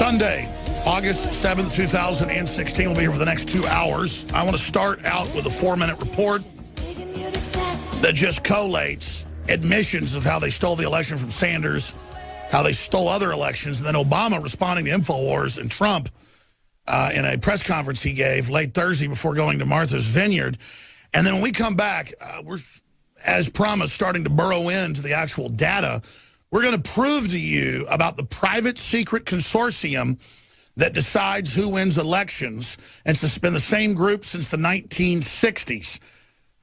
Sunday, August 7th, 2016. We'll be here for the next 2 hours. I want to start out with a 4-minute report that just collates admissions of how they stole the election from Sanders, how they stole other elections, and then Obama responding to InfoWars and Trump in a press conference he gave late Thursday before going to Martha's Vineyard. And then when we come back, we're, as promised, starting to burrow into the actual data. We're going to prove to you about the private secret consortium that decides who wins elections, and it's been the same group since the 1960s.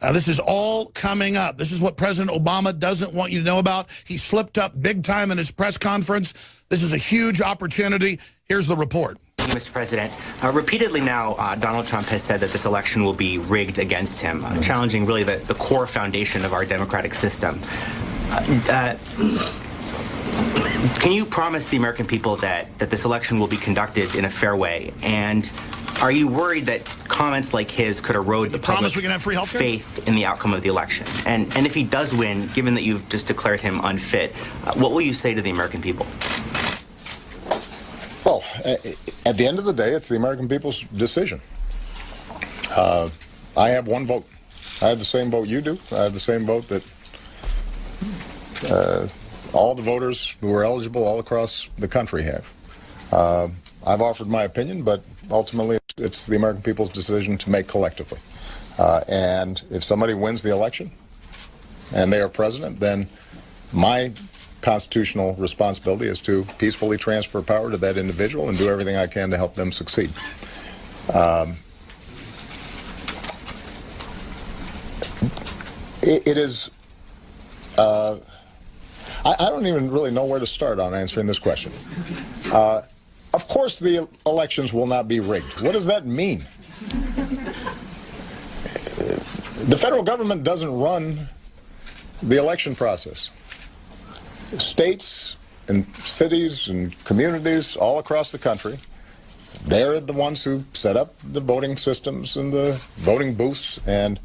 This is all coming up. This is what President Obama doesn't want you to know about. He slipped up big time in his press conference. This is a huge opportunity. Here's the report. Mr. President, repeatedly now, Donald Trump has said that this election will be rigged against him, challenging really the core foundation of our democratic system. Can you promise the American people that this election will be conducted in a fair way? And are you worried that comments like his could erode the public's faith in the outcome of the election? And if he does win, given that you've just declared him unfit, what will you say to the American people? Well, at the end of the day, it's the American people's decision. I have one vote. I have the same vote you do. I have the same vote that all the voters who are eligible all across the country have. I've offered my opinion, but ultimately it's the American people's decision to make collectively. And if somebody wins the election and they are president, then my constitutional responsibility is to peacefully transfer power to that individual and do everything I can to help them succeed. It is... I don't even really know where to start on answering this question. Of course the elections will not be rigged. What does that mean? The federal government doesn't run the election process. States and cities and communities all across the country, they're the ones who set up the voting systems and the voting booths. And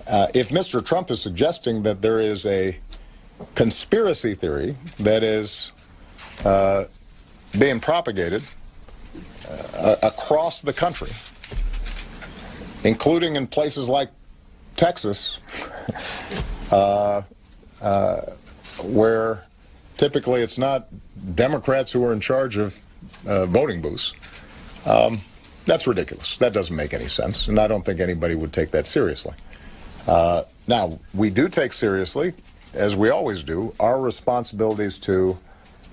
if Mr. Trump is suggesting that there is a conspiracy theory that is being propagated across the country, including in places like Texas, where typically it's not Democrats who are in charge of voting booths. That's ridiculous. That doesn't make any sense, and I don't think anybody would take that seriously. Now, we do take seriously, as we always do, our responsibilities to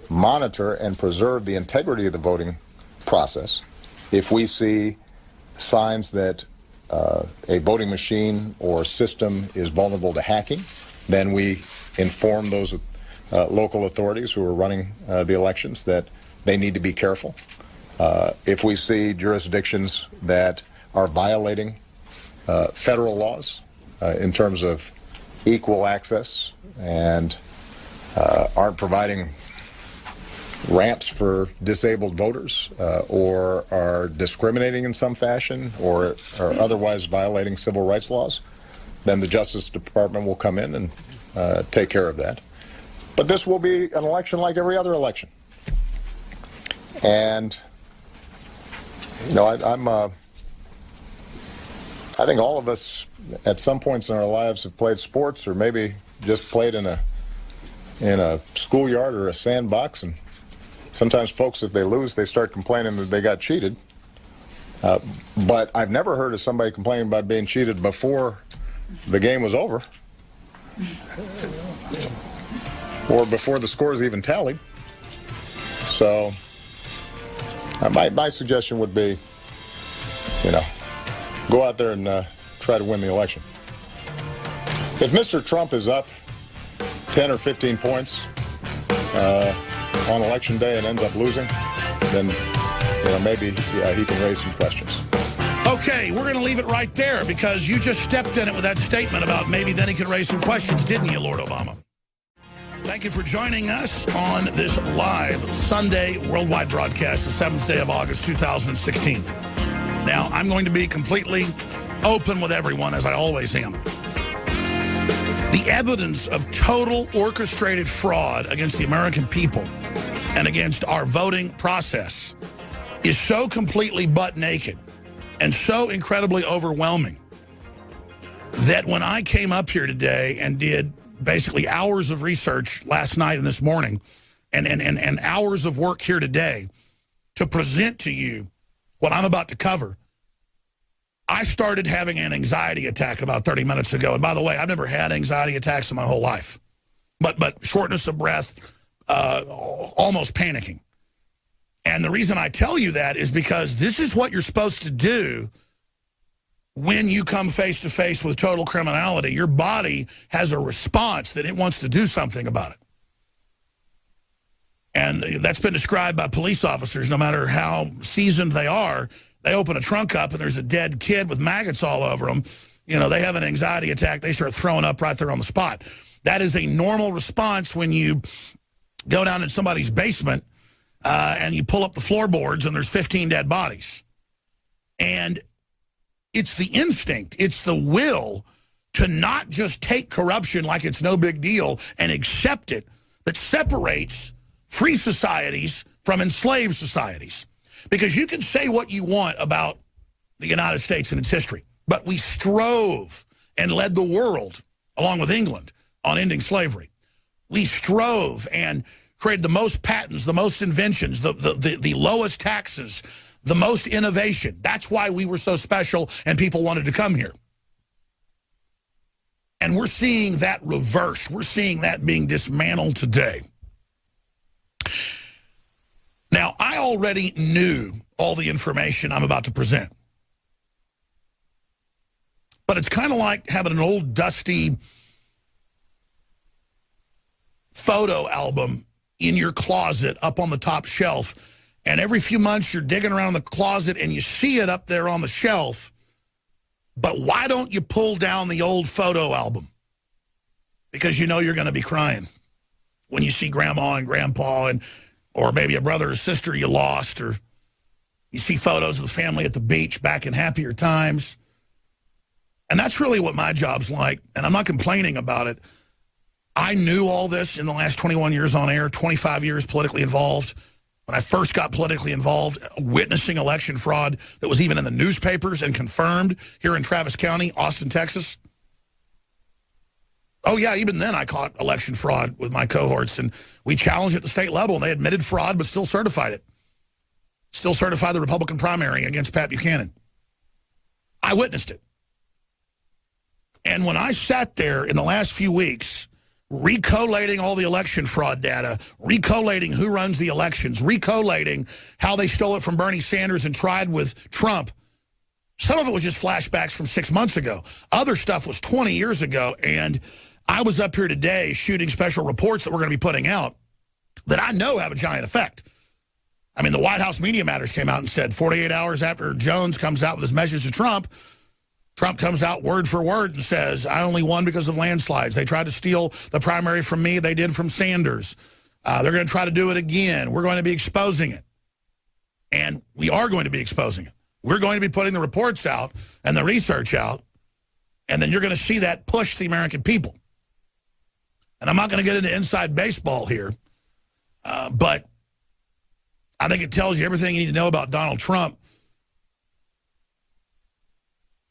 monitor and preserve the integrity of the voting process. If we see signs that a voting machine or system is vulnerable to hacking, then we inform those local authorities who are running the elections that they need to be careful. If we see jurisdictions that are violating federal laws in terms of equal access and aren't providing ramps for disabled voters or are discriminating in some fashion or are otherwise violating civil rights laws, then the Justice Department will come in and take care of that. But this will be an election like every other election. And, you know, I think all of us at some points in our lives have played sports or maybe just played in a schoolyard or a sandbox, and sometimes folks, if they lose, they start complaining that they got cheated. But I've never heard of somebody complaining about being cheated before the game was over or before the scores even tallied. So my suggestion would be, you know, go out there and try to win the election. If Mr. Trump is up 10 or 15 points on election day and ends up losing, then, you know, maybe he can raise some questions. Okay, we're going to leave it right there because you just stepped in it with that statement about maybe then he could raise some questions, didn't you, Lord Obama? Thank you for joining us on this live Sunday worldwide broadcast, the 7th day of August, 2016. Now, I'm going to be completely open with everyone, as I always am. The evidence of total orchestrated fraud against the American people and against our voting process is so completely butt naked and so incredibly overwhelming that when I came up here today and did basically hours of research last night and this morning and hours of work here today to present to you what I'm about to cover, I started having an anxiety attack about 30 minutes ago. And by the way, I've never had anxiety attacks in my whole life. But shortness of breath, almost panicking. And the reason I tell you that is because this is what you're supposed to do when you come face to face with total criminality. Your body has a response that it wants to do something about it. And that's been described by police officers, no matter how seasoned they are. They open a trunk up and there's a dead kid with maggots all over them. You know, they have an anxiety attack. They start throwing up right there on the spot. That is a normal response when you go down in somebody's basement and you pull up the floorboards and there's 15 dead bodies. And it's the instinct, it's the will to not just take corruption like it's no big deal and accept it that separates free societies from enslaved societies. Because you can say what you want about the United States and its history, but we strove and led the world, along with England, on ending slavery. We strove and created the most patents, the most inventions, the lowest taxes, the most innovation. That's why we were so special and people wanted to come here. And we're seeing that reversed. We're seeing that being dismantled today. Now, I already knew all the information I'm about to present. But it's kind of like having an old, dusty photo album in your closet up on the top shelf. And every few months, you're digging around in the closet and you see it up there on the shelf. But why don't you pull down the old photo album? Because you know you're going to be crying when you see grandma and grandpa or maybe a brother or sister you lost, or you see photos of the family at the beach back in happier times. And that's really what my job's like, and I'm not complaining about it. I knew all this in the last 21 years on air, 25 years politically involved. When I first got politically involved, witnessing election fraud that was even in the newspapers and confirmed here in Travis County, Austin, Texas. Oh, yeah, even then I caught election fraud with my cohorts, and we challenged at the state level, and they admitted fraud but still certified it. Still certified the Republican primary against Pat Buchanan. I witnessed it. And when I sat there in the last few weeks, recollating all the election fraud data, recollating who runs the elections, recollating how they stole it from Bernie Sanders and tried with Trump, some of it was just flashbacks from 6 months ago. Other stuff was 20 years ago, and I was up here today shooting special reports that we're going to be putting out that I know have a giant effect. I mean, the White House Media Matters came out and said 48 hours after Jones comes out with his message to Trump, Trump comes out word for word and says, I only won because of landslides. They tried to steal the primary from me. They did from Sanders. They're going to try to do it again. We're going to be exposing it. And we are going to be exposing it. We're going to be putting the reports out and the research out. And then you're going to see that push the American people. And I'm not going to get into inside baseball here. But I think it tells you everything you need to know about Donald Trump,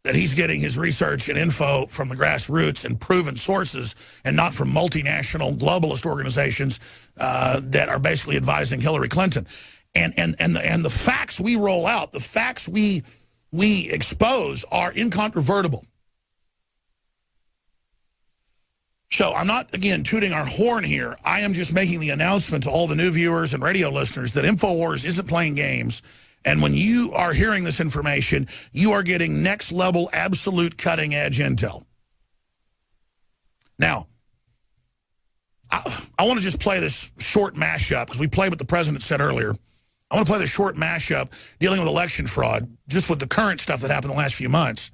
that he's getting his research and info from the grassroots and proven sources and not from multinational globalist organizations that are basically advising Hillary Clinton. And the facts we roll out, the facts we expose are incontrovertible. So I'm not, again, tooting our horn here. I am just making the announcement to all the new viewers and radio listeners that InfoWars isn't playing games. And when you are hearing this information, you are getting next-level, absolute cutting-edge intel. Now, I want to just play this short mashup, because we played what the president said earlier. I want to play this short mashup dealing with election fraud, just with the current stuff that happened in the last few months,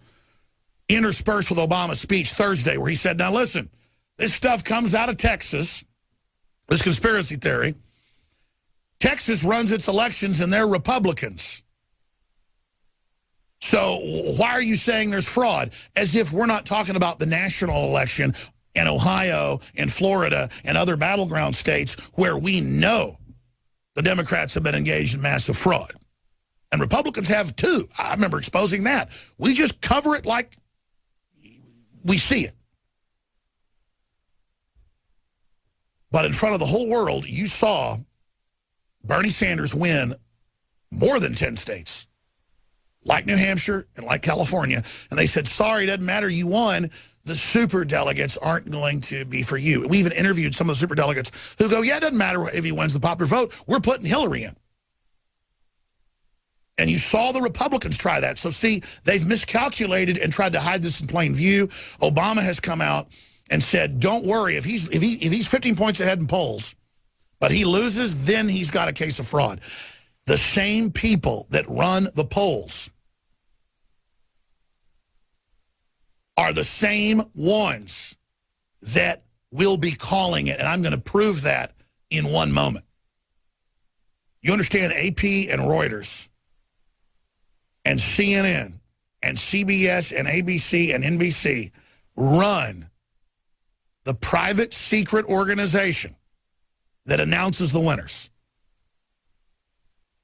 interspersed with Obama's speech Thursday, where he said, now listen, this stuff comes out of Texas, this conspiracy theory. Texas runs its elections, and they're Republicans. So why are you saying there's fraud? As if we're not talking about the national election in Ohio and Florida and other battleground states where we know the Democrats have been engaged in massive fraud. And Republicans have too. I remember exposing that. We just cover it like we see it. But in front of the whole world, you saw Bernie Sanders win more than 10 states, like New Hampshire and like California. And they said, sorry, it doesn't matter, you won. The super delegates aren't going to be for you. We even interviewed some of the super delegates who go, yeah, it doesn't matter if he wins the popular vote. We're putting Hillary in. And you saw the Republicans try that. So, see, they've miscalculated and tried to hide this in plain view. Obama has come out and said, don't worry, if he's 15 points ahead in polls, but he loses, then he's got a case of fraud. The same people that run the polls are the same ones that will be calling it, and I'm going to prove that in one moment. You understand AP and Reuters and CNN and CBS and ABC and NBC run the private secret organization that announces the winners.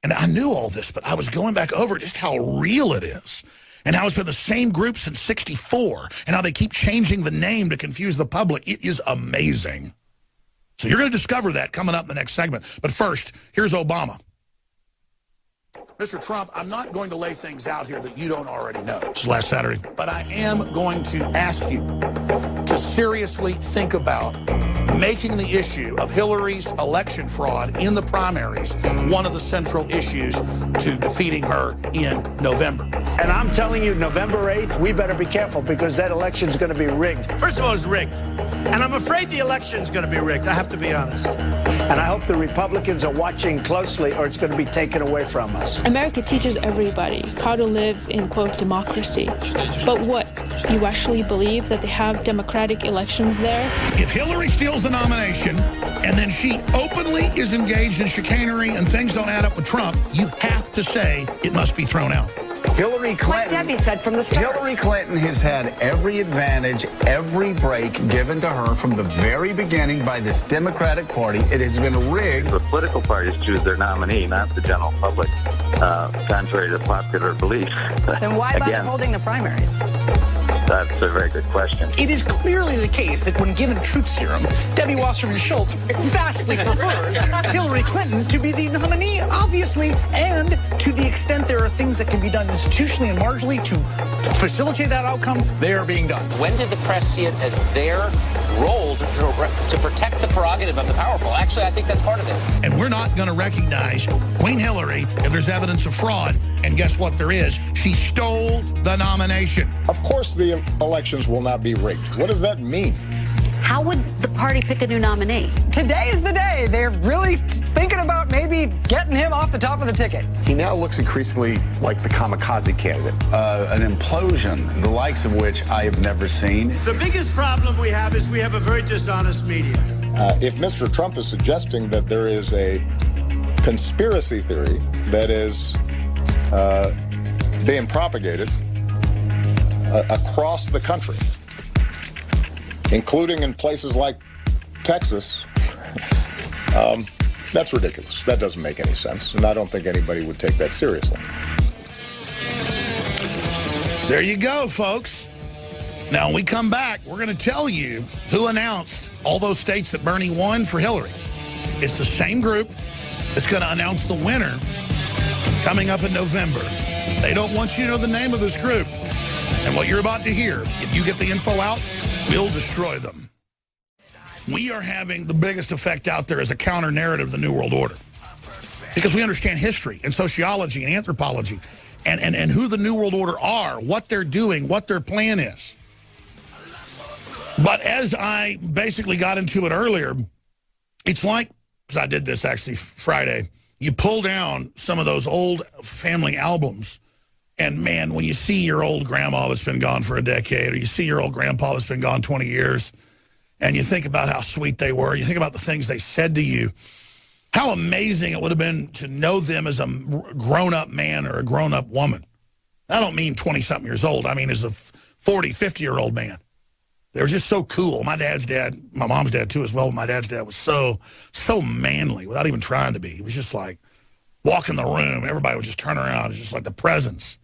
And I knew all this, but I was going back over just how real it is and how it's been the same group since '64 and how they keep changing the name to confuse the public. It is amazing. So you're going to discover that coming up in the next segment. But first, here's Obama. Mr. Trump, I'm not going to lay things out here that you don't already know. It's last Saturday. But I am going to ask you to seriously think about making the issue of Hillary's election fraud in the primaries one of the central issues to defeating her in November. And I'm telling you, November 8th, we better be careful because that election's going to be rigged. First of all, it's rigged. And I'm afraid the election's going to be rigged. I have to be honest. And I hope the Republicans are watching closely or it's going to be taken away from us. America teaches everybody how to live in, quote, democracy. But what? You actually believe that they have democratic elections there? If Hillary steals the nomination and then she openly is engaged in chicanery and things don't add up with Trump, you have to say it must be thrown out. Hillary Clinton, like Debbie said from the start. Hillary Clinton has had every advantage, every break given to her from the very beginning by this Democratic Party. It has been rigged. The political parties choose their nominee, not the general public, contrary to popular belief. Then why bother holding the primaries? That's a very good question. It is clearly the case that when given truth serum, Debbie Wasserman Schultz vastly prefers Hillary Clinton to be the nominee, obviously, and to the extent there are things that can be done institutionally and marginally to facilitate that outcome, they are being done. When did the press see it as their role to protect the prerogative of the powerful? Actually, I think that's part of it. And we're not going to recognize Queen Hillary if there's evidence of fraud. And guess what there is? She stole the nomination. Of course the elections will not be rigged. What does that mean? How would the party pick a new nominee? Today is the day. They're really thinking about maybe getting him off the top of the ticket. He now looks increasingly like the kamikaze candidate. An implosion, the likes of which I have never seen. The biggest problem we have is we have a very dishonest media. If Mr. Trump is suggesting that there is a conspiracy theory that is being propagated across the country, including in places like Texas, that's ridiculous. That doesn't make any sense, and I don't think anybody would take that seriously. There you go, folks. Now, when we come back, we're going to tell you who announced all those states that Bernie won for Hillary. It's the same group that's going to announce the winner coming up in November. They don't want you to know the name of this group. And what you're about to hear, if you get the info out, we'll destroy them. We are having the biggest effect out there as a counter-narrative of the New World Order. Because we understand history and sociology and anthropology and who the New World Order are, what they're doing, what their plan is. But as I basically got into it earlier, it's like, because I did this actually Friday, you pull down some of those old family albums, and man, when you see your old grandma that's been gone for a decade, or you see your old grandpa that's been gone 20 years, and you think about how sweet they were, you think about the things they said to you, how amazing it would have been to know them as a grown-up man or a grown-up woman. I don't mean 20-something years old. I mean as a 40, 50-year-old man. They were just so cool. My dad's dad, my mom's dad too as well, my dad's dad was so manly without even trying to be. He was just like, walk in the room, everybody would just turn around. It's just like the presence.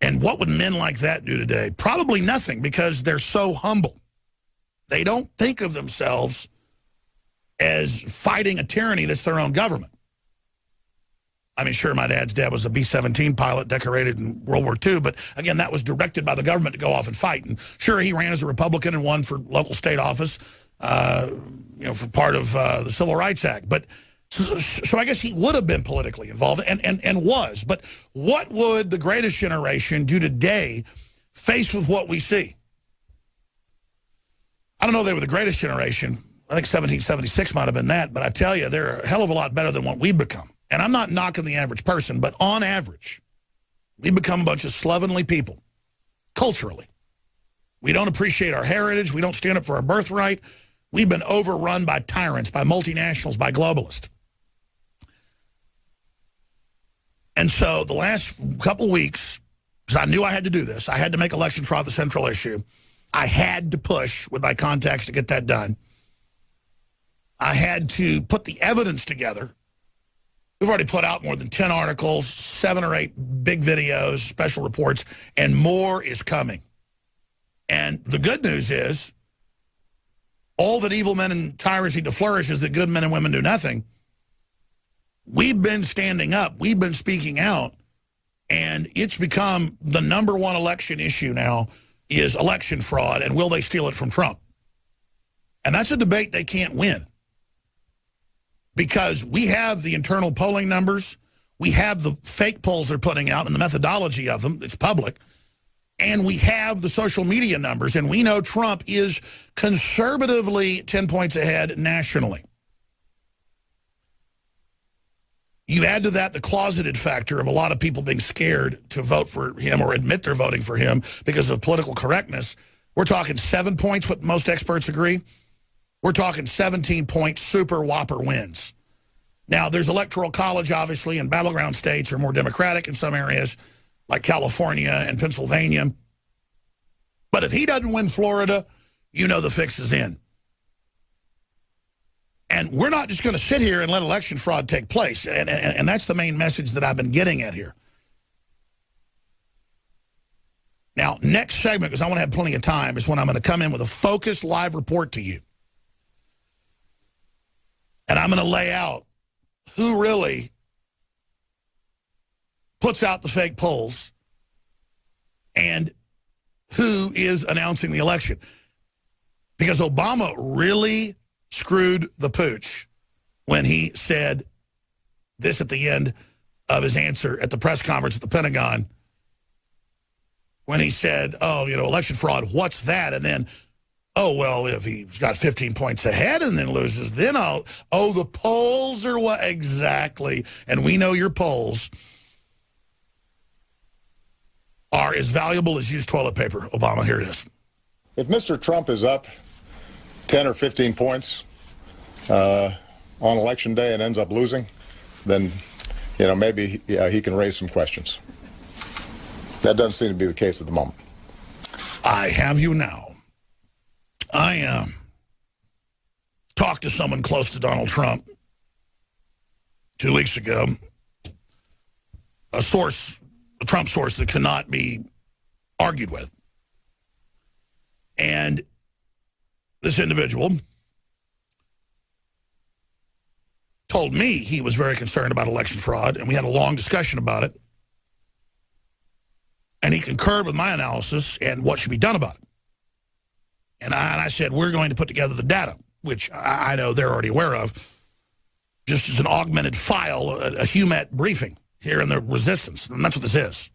And what would men like that do today? Probably nothing, because they're so humble. They don't think of themselves as fighting a tyranny that's their own government. I mean, sure, my dad's dad was a B-17 pilot decorated in World War II, but again, that was directed by the government to go off and fight. And sure, he ran as a Republican and won for local state office, for part of the Civil Rights Act. But so I guess he would have been politically involved and was. But what would the greatest generation do today faced with what we see? I don't know if they were the greatest generation. I think 1776 might have been that. But I tell you, they're a hell of a lot better than what we've become. And I'm not knocking the average person, but on average, we become a bunch of slovenly people, culturally. We don't appreciate our heritage. We don't stand up for our birthright. We've been overrun by tyrants, by multinationals, by globalists. And so the last couple weeks, because I knew I had to do this, I had to make election fraud the central issue. I had to push with my contacts to get that done. I had to put the evidence together. We've already put out more than 10 articles, 7 or 8 big videos, special reports, and more is coming. And the good news is, all that evil men and tyrants need to flourish is that good men and women do nothing. We've been standing up. We've been speaking out. And it's become the #1 election issue now is election fraud, and will they steal it from Trump? And that's a debate they can't win. Because we have the internal polling numbers, we have the fake polls they're putting out and the methodology of them, it's public, and we have the social media numbers, and we know Trump is conservatively 10 points ahead nationally. You add to that the closeted factor of a lot of people being scared to vote for him or admit they're voting for him because of political correctness. We're talking 7 points, what most experts agree. We're talking 17-point super whopper wins. Now, there's electoral college, obviously, and battleground states are more Democratic in some areas, like California and Pennsylvania. But if he doesn't win Florida, you know the fix is in. And we're not just going to sit here and let election fraud take place. And that's the main message that I've been getting at here. Now, next segment, because I want to have plenty of time, is when I'm going to come in with a focused live report to you. And I'm going to lay out who really puts out the fake polls and who is announcing the election. Because Obama really screwed the pooch when he said this at the end of his answer at the press conference at the Pentagon, when he said, oh, election fraud, what's that? And then, oh, well, if he's got 15 points ahead and then loses, then the polls are what? Exactly. And we know your polls are as valuable as used toilet paper. Obama, here it is. If Mr. Trump is up 10 or 15 points on Election Day and ends up losing, then, maybe he can raise some questions. That doesn't seem to be the case at the moment. I have you now. I talked to someone close to Donald Trump 2 weeks ago, a Trump source that cannot be argued with. And this individual told me he was very concerned about election fraud, and we had a long discussion about it. And he concurred with my analysis and what should be done about it. And I said, we're going to put together the data, which I know they're already aware of, just as an augmented file, a HUMET briefing here in the Resistance. And that's what this is.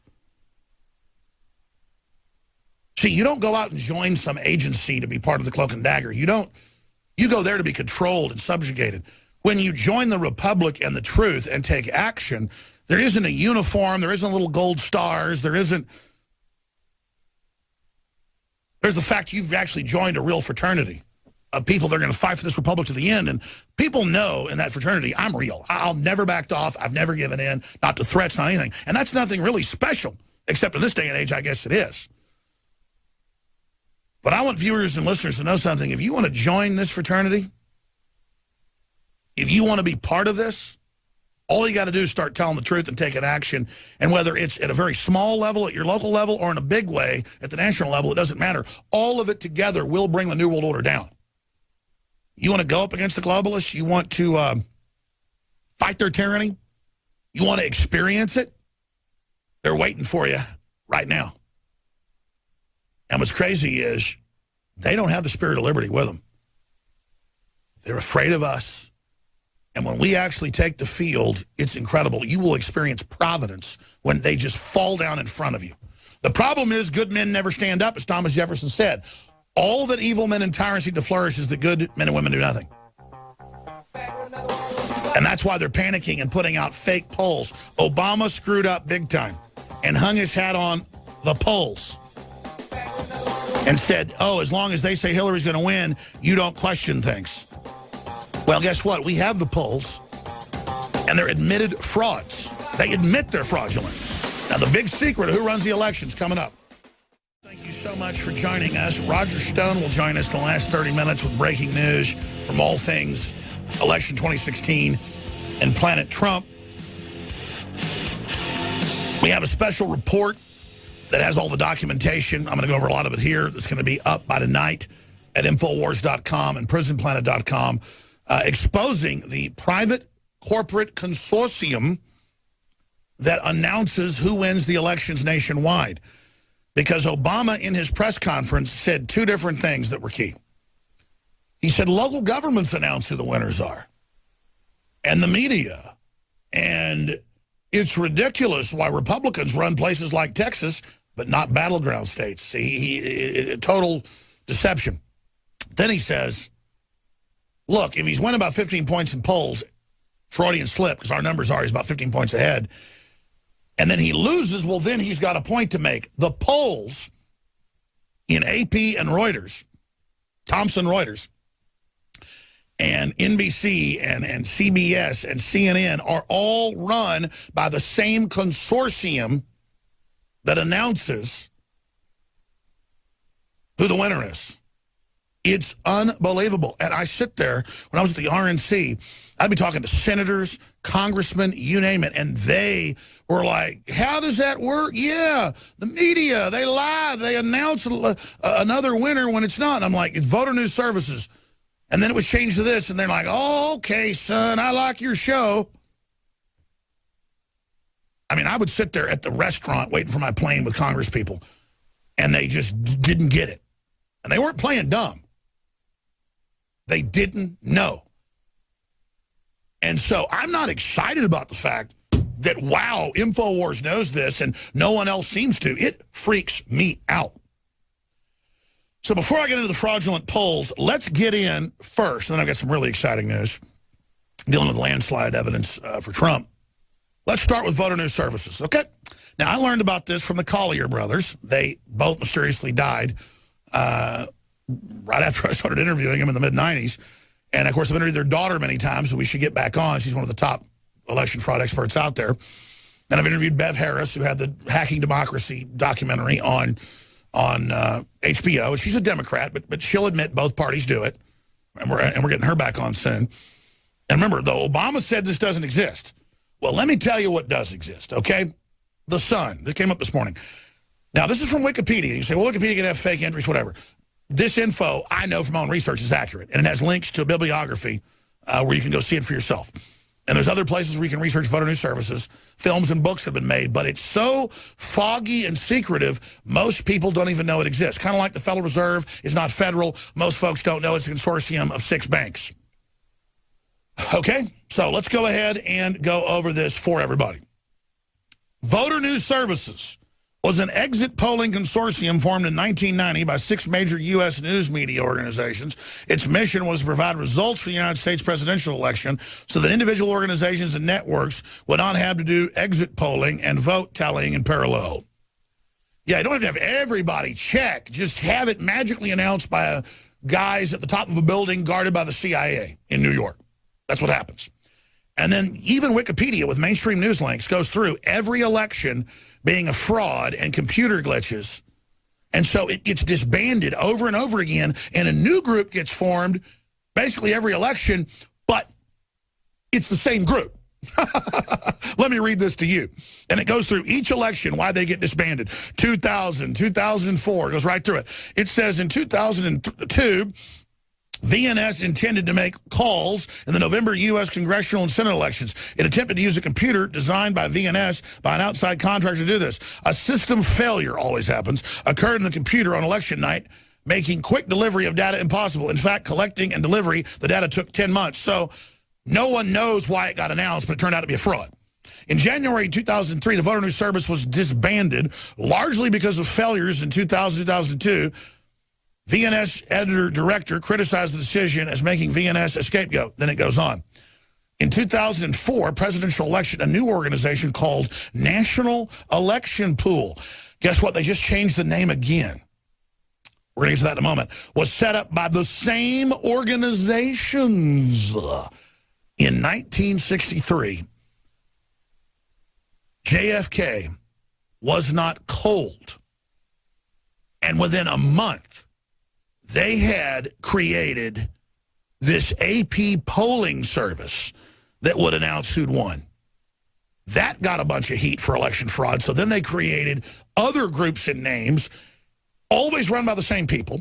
See, you don't go out and join some agency to be part of the Cloak and Dagger. You go there to be controlled and subjugated. When you join the Republic and the Truth and take action, there isn't a uniform, there isn't little gold stars, there's the fact you've actually joined a real fraternity of people that are going to fight for this republic to the end. And people know in that fraternity, I'm real. I'll never backed off. I've never given in, not to threats, not anything. And that's nothing really special, except in this day and age, I guess it is. But I want viewers and listeners to know something. If you want to join this fraternity, if you want to be part of this, All you got to do is start telling the truth and taking action. And whether it's at a very small level, at your local level, or in a big way at the national level, it doesn't matter. All of it together will bring the New World Order down. You want to go up against the globalists? You want to fight their tyranny? You want to experience it? They're waiting for you right now. And what's crazy is they don't have the spirit of liberty with them. They're afraid of us. And when we actually take the field, it's incredible. You will experience providence when they just fall down in front of you. The problem is good men never stand up, as Thomas Jefferson said. All that evil men and tyrants need to flourish is that good men and women do nothing. And that's why they're panicking and putting out fake polls. Obama screwed up big time and hung his hat on the polls and said, oh, as long as they say Hillary's going to win, you don't question things. Well, guess what? We have the polls, and they're admitted frauds. They admit they're fraudulent. Now, the big secret of who runs the election's coming up. Thank you so much for joining us. Roger Stone will join us in the last 30 minutes with breaking news from all things election 2016 and Planet Trump. We have a special report that has all the documentation. I'm going to go over a lot of it here. That's going to be up by tonight at Infowars.com and PrisonPlanet.com. Exposing the private corporate consortium that announces who wins the elections nationwide. Because Obama, in his press conference, said two different things that were key. He said local governments announce who the winners are, and the media. And it's ridiculous why Republicans run places like Texas, but not battleground states. See, total deception. Then he says, look, if he's winning about 15 points in polls, Freudian slip, because our numbers are he's about 15 points ahead, and then he loses, well, then he's got a point to make. The polls in AP and Reuters, Thomson Reuters, and NBC and CBS and CNN are all run by the same consortium that announces who the winner is. It's unbelievable. And I sit there, when I was at the RNC, I'd be talking to senators, congressmen, you name it, and they were like, how does that work? Yeah, the media, they lie. They announce another winner when it's not. And I'm like, it's Voter News Services. And then it was changed to this, and they're like, oh, okay, son, I like your show. I mean, I would sit there at the restaurant waiting for my plane with Congress people, and they just didn't get it. And they weren't playing dumb. They didn't know. And so I'm not excited about the fact that, wow, InfoWars knows this and no one else seems to. It freaks me out. So before I get into the fraudulent polls, let's get in first. And then I've got some really exciting news dealing with landslide evidence for Trump. Let's start with Voter News Services, okay? Now, I learned about this from the Collier brothers. They both mysteriously died right after I started interviewing them in the mid-'90s. And, of course, I've interviewed their daughter many times, so we should get back on. She's one of the top election fraud experts out there. And I've interviewed Bev Harris, who had the Hacking Democracy documentary on HBO. And she's a Democrat, but she'll admit both parties do it. And we're getting her back on soon. And remember, though, Obama said this doesn't exist. Well, let me tell you what does exist, okay? The Sun. That came up this morning. Now, this is from Wikipedia. You say, well, Wikipedia can have fake entries, whatever. This info, I know from my own research, is accurate. And it has links to a bibliography where you can go see it for yourself. And there's other places where you can research Voter News Services. Films and books have been made. But it's so foggy and secretive, most people don't even know it exists. Kind of like the Federal Reserve is not federal. Most folks don't know it's a consortium of 6 banks. Okay, so let's go ahead and go over this for everybody. Voter News Services was an exit polling consortium formed in 1990 by 6 major U.S. news media organizations. Its mission was to provide results for the United States presidential election so that individual organizations and networks would not have to do exit polling and vote tallying in parallel. Yeah, you don't have to have everybody check. Just have it magically announced by guys at the top of a building guarded by the CIA in New York. That's what happens. And then even Wikipedia with mainstream news links goes through every election being a fraud and computer glitches. And so it gets disbanded over and over again, and a new group gets formed basically every election, but it's the same group. Let me read this to you. And it goes through each election, why they get disbanded. 2000, 2004, it goes right through it. It says in 2002, VNS intended to make calls in the November U.S. congressional and Senate elections. It attempted to use a computer designed by VNS by an outside contractor to do this. A system failure, always happens, occurred in the computer on election night, making quick delivery of data impossible. In fact, collecting and delivery, the data took 10 months. So no one knows why it got announced, but it turned out to be a fraud. In January 2003, the Voter News Service was disbanded, largely because of failures in 2000-2002. VNS editor-director criticized the decision as making VNS a scapegoat. Then it goes on. In 2004, presidential election, a new organization called National Election Pool. Guess what? They just changed the name again. We're going to get to that in a moment. Was set up by the same organizations. In 1963, JFK was not cold. And within a month, they had created this AP polling service that would announce who'd won. That got a bunch of heat for election fraud. So then they created other groups and names, always run by the same people.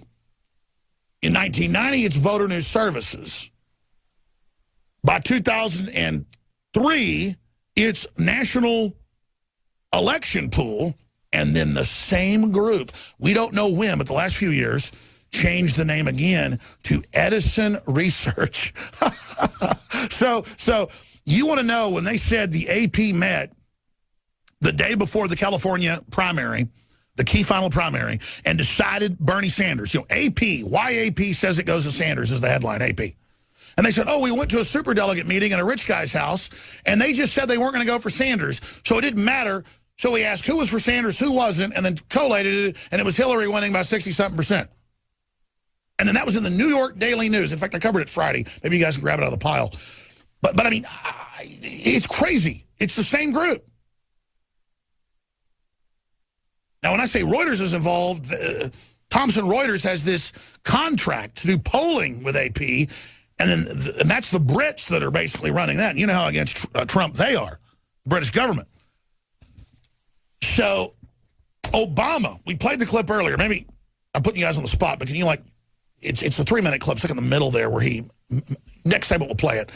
In 1990, it's Voter News Services. By 2003, it's National Election Pool, and then the same group, we don't know when, but the last few years, changed the name again to Edison Research. So you want to know when they said the AP met the day before the California primary, the key final primary, and decided Bernie Sanders. You know, AP, why AP says it goes to Sanders is the headline, AP. And they said, oh, we went to a superdelegate meeting in a rich guy's house, and they just said they weren't going to go for Sanders, so it didn't matter. So we asked who was for Sanders, who wasn't, and then collated it, and it was Hillary winning by 60-something%. And then that was in the New York Daily News. In fact, I covered it Friday. Maybe you guys can grab it out of the pile. But I mean, it's crazy. It's the same group. Now, when I say Reuters is involved, Thomson Reuters has this contract to do polling with AP, and that's the Brits that are basically running that. And you know how against Trump they are, the British government. So, Obama, we played the clip earlier. Maybe I'm putting you guys on the spot, but can you, like, it's a 3-minute clip, it's like in the middle there where he, next segment we'll play it,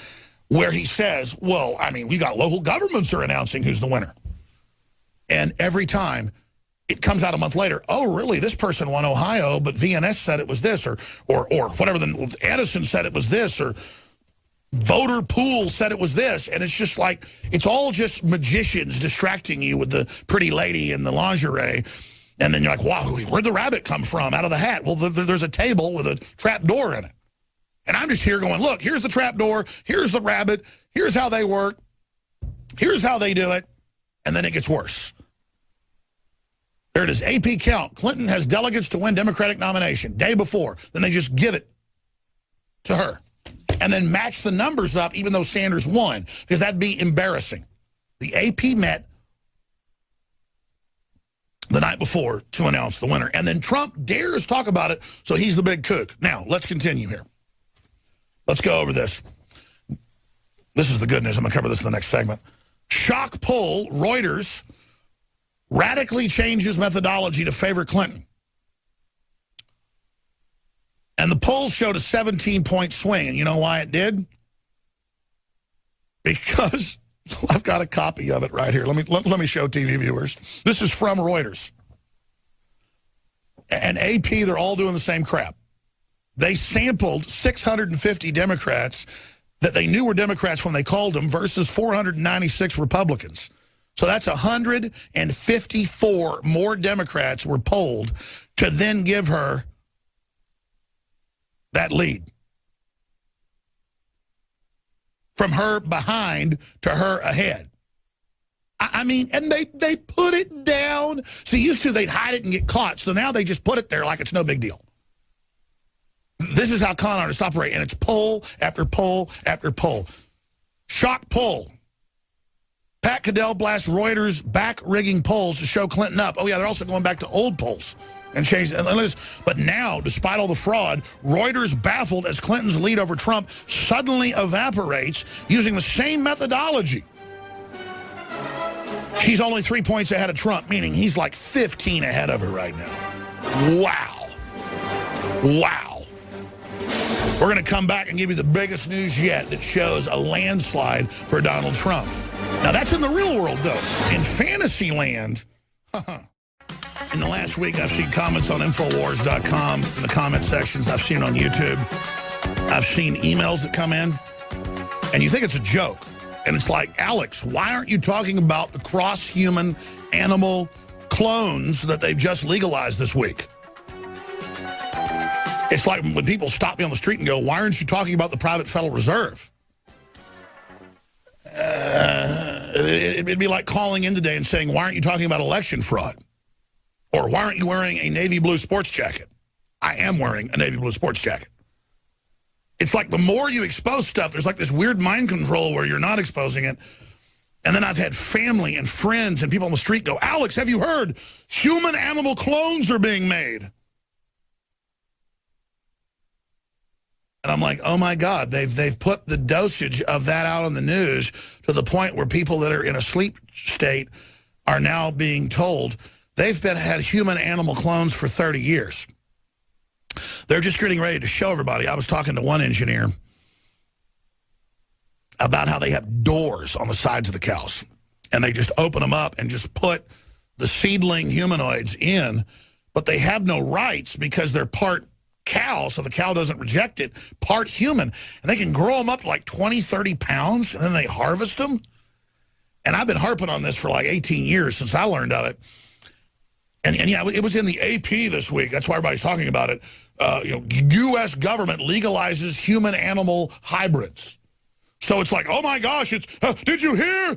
where he says, well, I mean, we got local governments are announcing who's the winner. And every time it comes out a month later, oh, really, this person won Ohio, but VNS said it was this, or whatever, Edison said it was this, or Voter Pool said it was this. And it's just like, it's all just magicians distracting you with the pretty lady in the lingerie. And then you're like, wow, where'd the rabbit come from out of the hat? Well, there's a table with a trap door in it. And I'm just here going, look, here's the trap door, here's the rabbit, here's how they work, here's how they do it, and then it gets worse. There it is, AP count. Clinton has delegates to win Democratic nomination, day before. Then they just give it to her. And then match the numbers up even though Sanders won, because that'd be embarrassing. The AP met the night before to announce the winner. And then Trump dares talk about it, so he's the big kook. Now, let's continue here. Let's go over this. This is the good news. I'm going to cover this in the next segment. Shock poll, Reuters radically changes methodology to favor Clinton. And the poll showed a 17-point swing. And you know why it did? Because I've got a copy of it right here. Let me show TV viewers. This is from Reuters. And AP, they're all doing the same crap. They sampled 650 Democrats that they knew were Democrats when they called them versus 496 Republicans. So that's 154 more Democrats were polled to then give her that lead. From her behind to her ahead. I mean, and they put it down. See, used to they'd hide it and get caught. So now they just put it there like it's no big deal. This is how con artists operate, and it's poll after poll after poll. Shock poll. Pat Caddell blasts Reuters back-rigging polls to show Clinton up. Oh, yeah, they're also going back to old polls and change. But now, despite all the fraud, Reuters baffled as Clinton's lead over Trump suddenly evaporates using the same methodology. She's only 3 points ahead of Trump, meaning he's like 15 ahead of her right now. Wow. Wow. We're going to come back and give you the biggest news yet that shows a landslide for Donald Trump. Now, that's in the real world, though. In fantasy land, in the last week, I've seen comments on Infowars.com, in the comment sections. I've seen on YouTube. I've seen emails that come in, and you think it's a joke. And it's like, Alex, why aren't you talking about the cross-human animal clones that they've just legalized this week? It's like when people stop me on the street and go, why aren't you talking about the private Federal Reserve? It'd be like calling in today and saying, why aren't you talking about election fraud? Or why aren't you wearing a navy blue sports jacket? I am wearing a navy blue sports jacket. It's like the more you expose stuff, there's like this weird mind control where you're not exposing it. And then I've had family and friends and people on the street go, Alex, have you heard? Human animal clones are being made. And I'm like, oh my God, they've put the dosage of that out on the news to the point where people that are in a sleep state are now being told they've had human animal clones for 30 years. They're just getting ready to show everybody. I was talking to one engineer about how they have doors on the sides of the cows. And they just open them up and just put the seedling humanoids in. But they have no rights because they're part cow, so the cow doesn't reject it, part human. And they can grow them up to like 20, 30 pounds, and then they harvest them. And I've been harping on this for like 18 years since I learned of it. And yeah, it was in the AP this week. That's why everybody's talking about it. U.S. government legalizes human-animal hybrids. So it's like, oh my gosh, it's did you hear?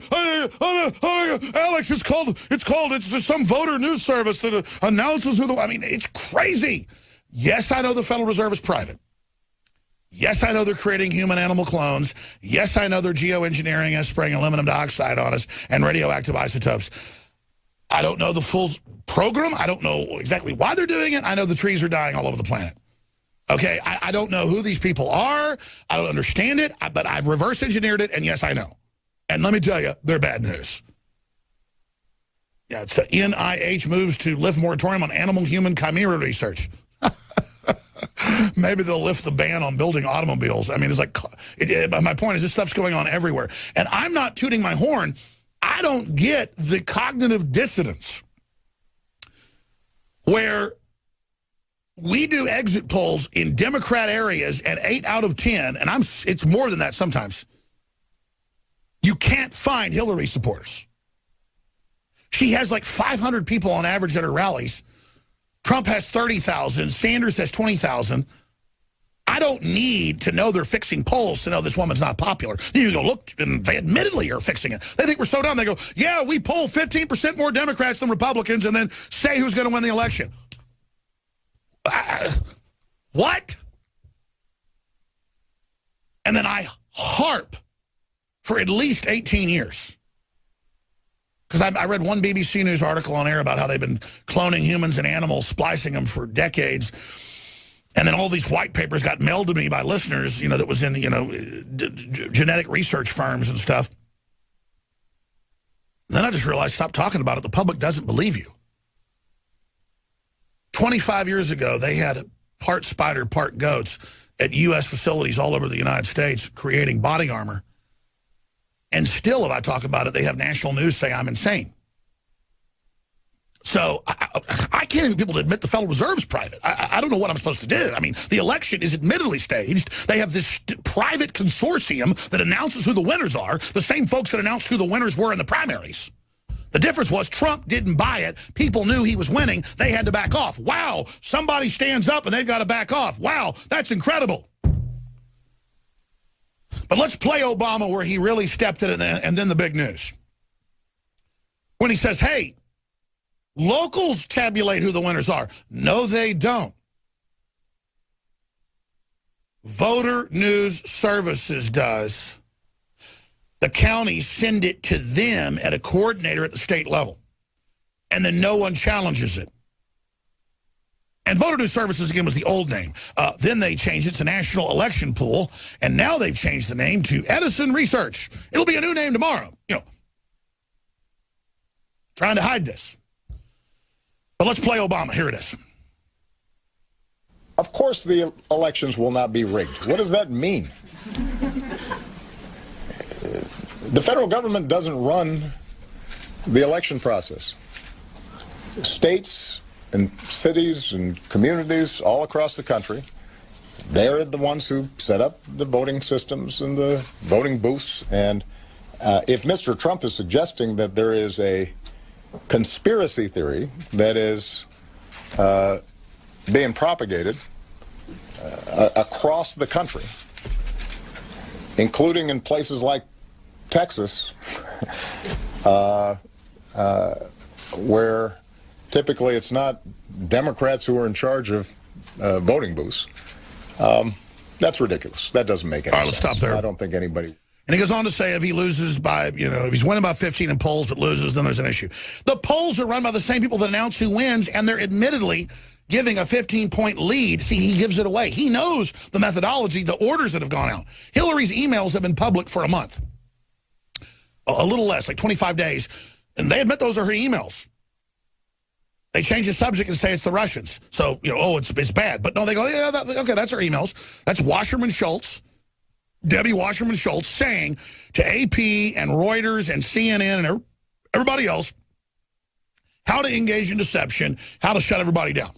Alex, it's some voter news service that announces who the, I mean, it's crazy. Yes, I know the Federal Reserve is private. Yes, I know they're creating human-animal clones. Yes, I know they're geoengineering us, spraying aluminum dioxide on us and radioactive isotopes. I don't know the full program. I don't know exactly why they're doing it. I know the trees are dying all over the planet. Okay, I don't know who these people are. I don't understand it, but I've reverse engineered it, and yes, I know. And let me tell you, they're bad news. Yeah, it's NIH moves to lift moratorium on animal-human chimera research. Maybe they'll lift the ban on building automobiles. I mean, it's like, my point is this stuff's going on everywhere. And I'm not tooting my horn. I don't get the cognitive dissonance where we do exit polls in Democrat areas and 8 out of 10, and it's more than that sometimes, you can't find Hillary supporters. She has like 500 people on average at her rallies. Trump has 30,000. Sanders has 20,000. I don't need to know they're fixing polls to know this woman's not popular. You go, look, and they admittedly are fixing it. They think we're so dumb. They go, yeah, we poll 15% more Democrats than Republicans and then say who's going to win the election. What? And then I harp for at least 18 years. Because I read one BBC News article on air about how they've been cloning humans and animals, splicing them for decades. And then all these white papers got mailed to me by listeners, that was in, genetic research firms and stuff. And then I just realized, stop talking about it. The public doesn't believe you. 25 years ago, they had part spider, part goats at U.S. facilities all over the United States creating body armor. And still, if I talk about it, they have national news say I'm insane. So I can't even get people to admit the Federal Reserve is private. I don't know what I'm supposed to do. I mean, the election is admittedly staged. They have this private consortium that announces who the winners are, the same folks that announced who the winners were in the primaries. The difference was Trump didn't buy it. People knew he was winning. They had to back off. Wow, somebody stands up and they've got to back off. Wow, that's incredible. But let's play Obama where he really stepped in and then the big news. When he says, hey, locals tabulate who the winners are. No, they don't. Voter News Services does. The counties send it to them at a coordinator at the state level. And then no one challenges it. And Voter News Services, again, was the old name. Then they changed it to National Election Pool. And now they've changed the name to Edison Research. It'll be a new name tomorrow. trying to hide this. But let's play Obama. Here it is. Of course the elections will not be rigged. What does that mean? The federal government doesn't run the election process. States and cities and communities all across the country, they're the ones who set up the voting systems and the voting booths. And if Mr. Trump is suggesting that there is a conspiracy theory that is being propagated across the country, including in places like Texas, where typically it's not Democrats who are in charge of voting booths. That's ridiculous. That doesn't make any sense. All right, let's stop there. I don't think anybody... And he goes on to say if he loses by, if he's winning by 15 in polls but loses, then there's an issue. The polls are run by the same people that announce who wins, and they're admittedly giving a 15-point lead. See, he gives it away. He knows the methodology, the orders that have gone out. Hillary's emails have been public for a month. A little less, like 25 days. And they admit those are her emails. They change the subject and say it's the Russians. So, it's bad. But no, they go, yeah, okay, that's her emails. That's Wasserman Schultz, Debbie Wasserman Schultz, saying to AP and Reuters and CNN and everybody else how to engage in deception, how to shut everybody down,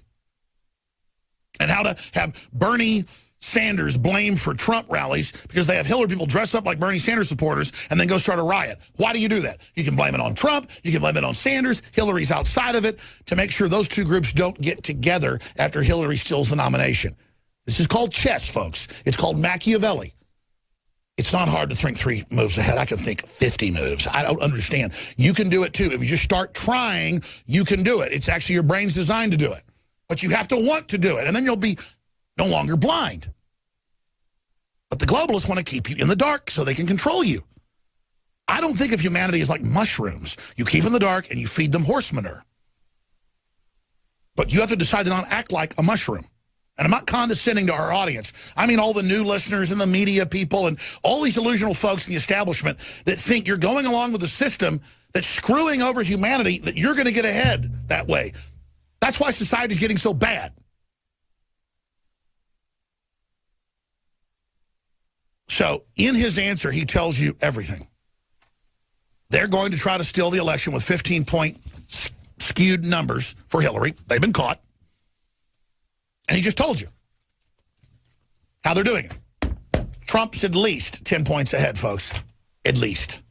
and how to have Bernie Sanders blamed for Trump rallies because they have Hillary people dress up like Bernie Sanders supporters and then go start a riot. Why do you do that? You can blame it on Trump. You can blame it on Sanders. Hillary's outside of it to make sure those two groups don't get together after Hillary steals the nomination. This is called chess, folks. It's called Machiavelli. It's not hard to think 3 moves ahead. I can think 50 moves. I don't understand. You can do it, too. If you just start trying, you can do it. It's actually your brain's designed to do it. But you have to want to do it, and then you'll be no longer blind. But the globalists want to keep you in the dark so they can control you. I don't think of humanity as like mushrooms. You keep in the dark and you feed them horse manure. But you have to decide to not act like a mushroom. And I'm not condescending to our audience. I mean all the new listeners and the media people and all these delusional folks in the establishment that think you're going along with a system that's screwing over humanity, that you're going to get ahead that way. That's why society's getting so bad. So in his answer, he tells you everything. They're going to try to steal the election with 15-point skewed numbers for Hillary. They've been caught. And he just told you how they're doing it. Trump's at least 10 points ahead, folks. At least.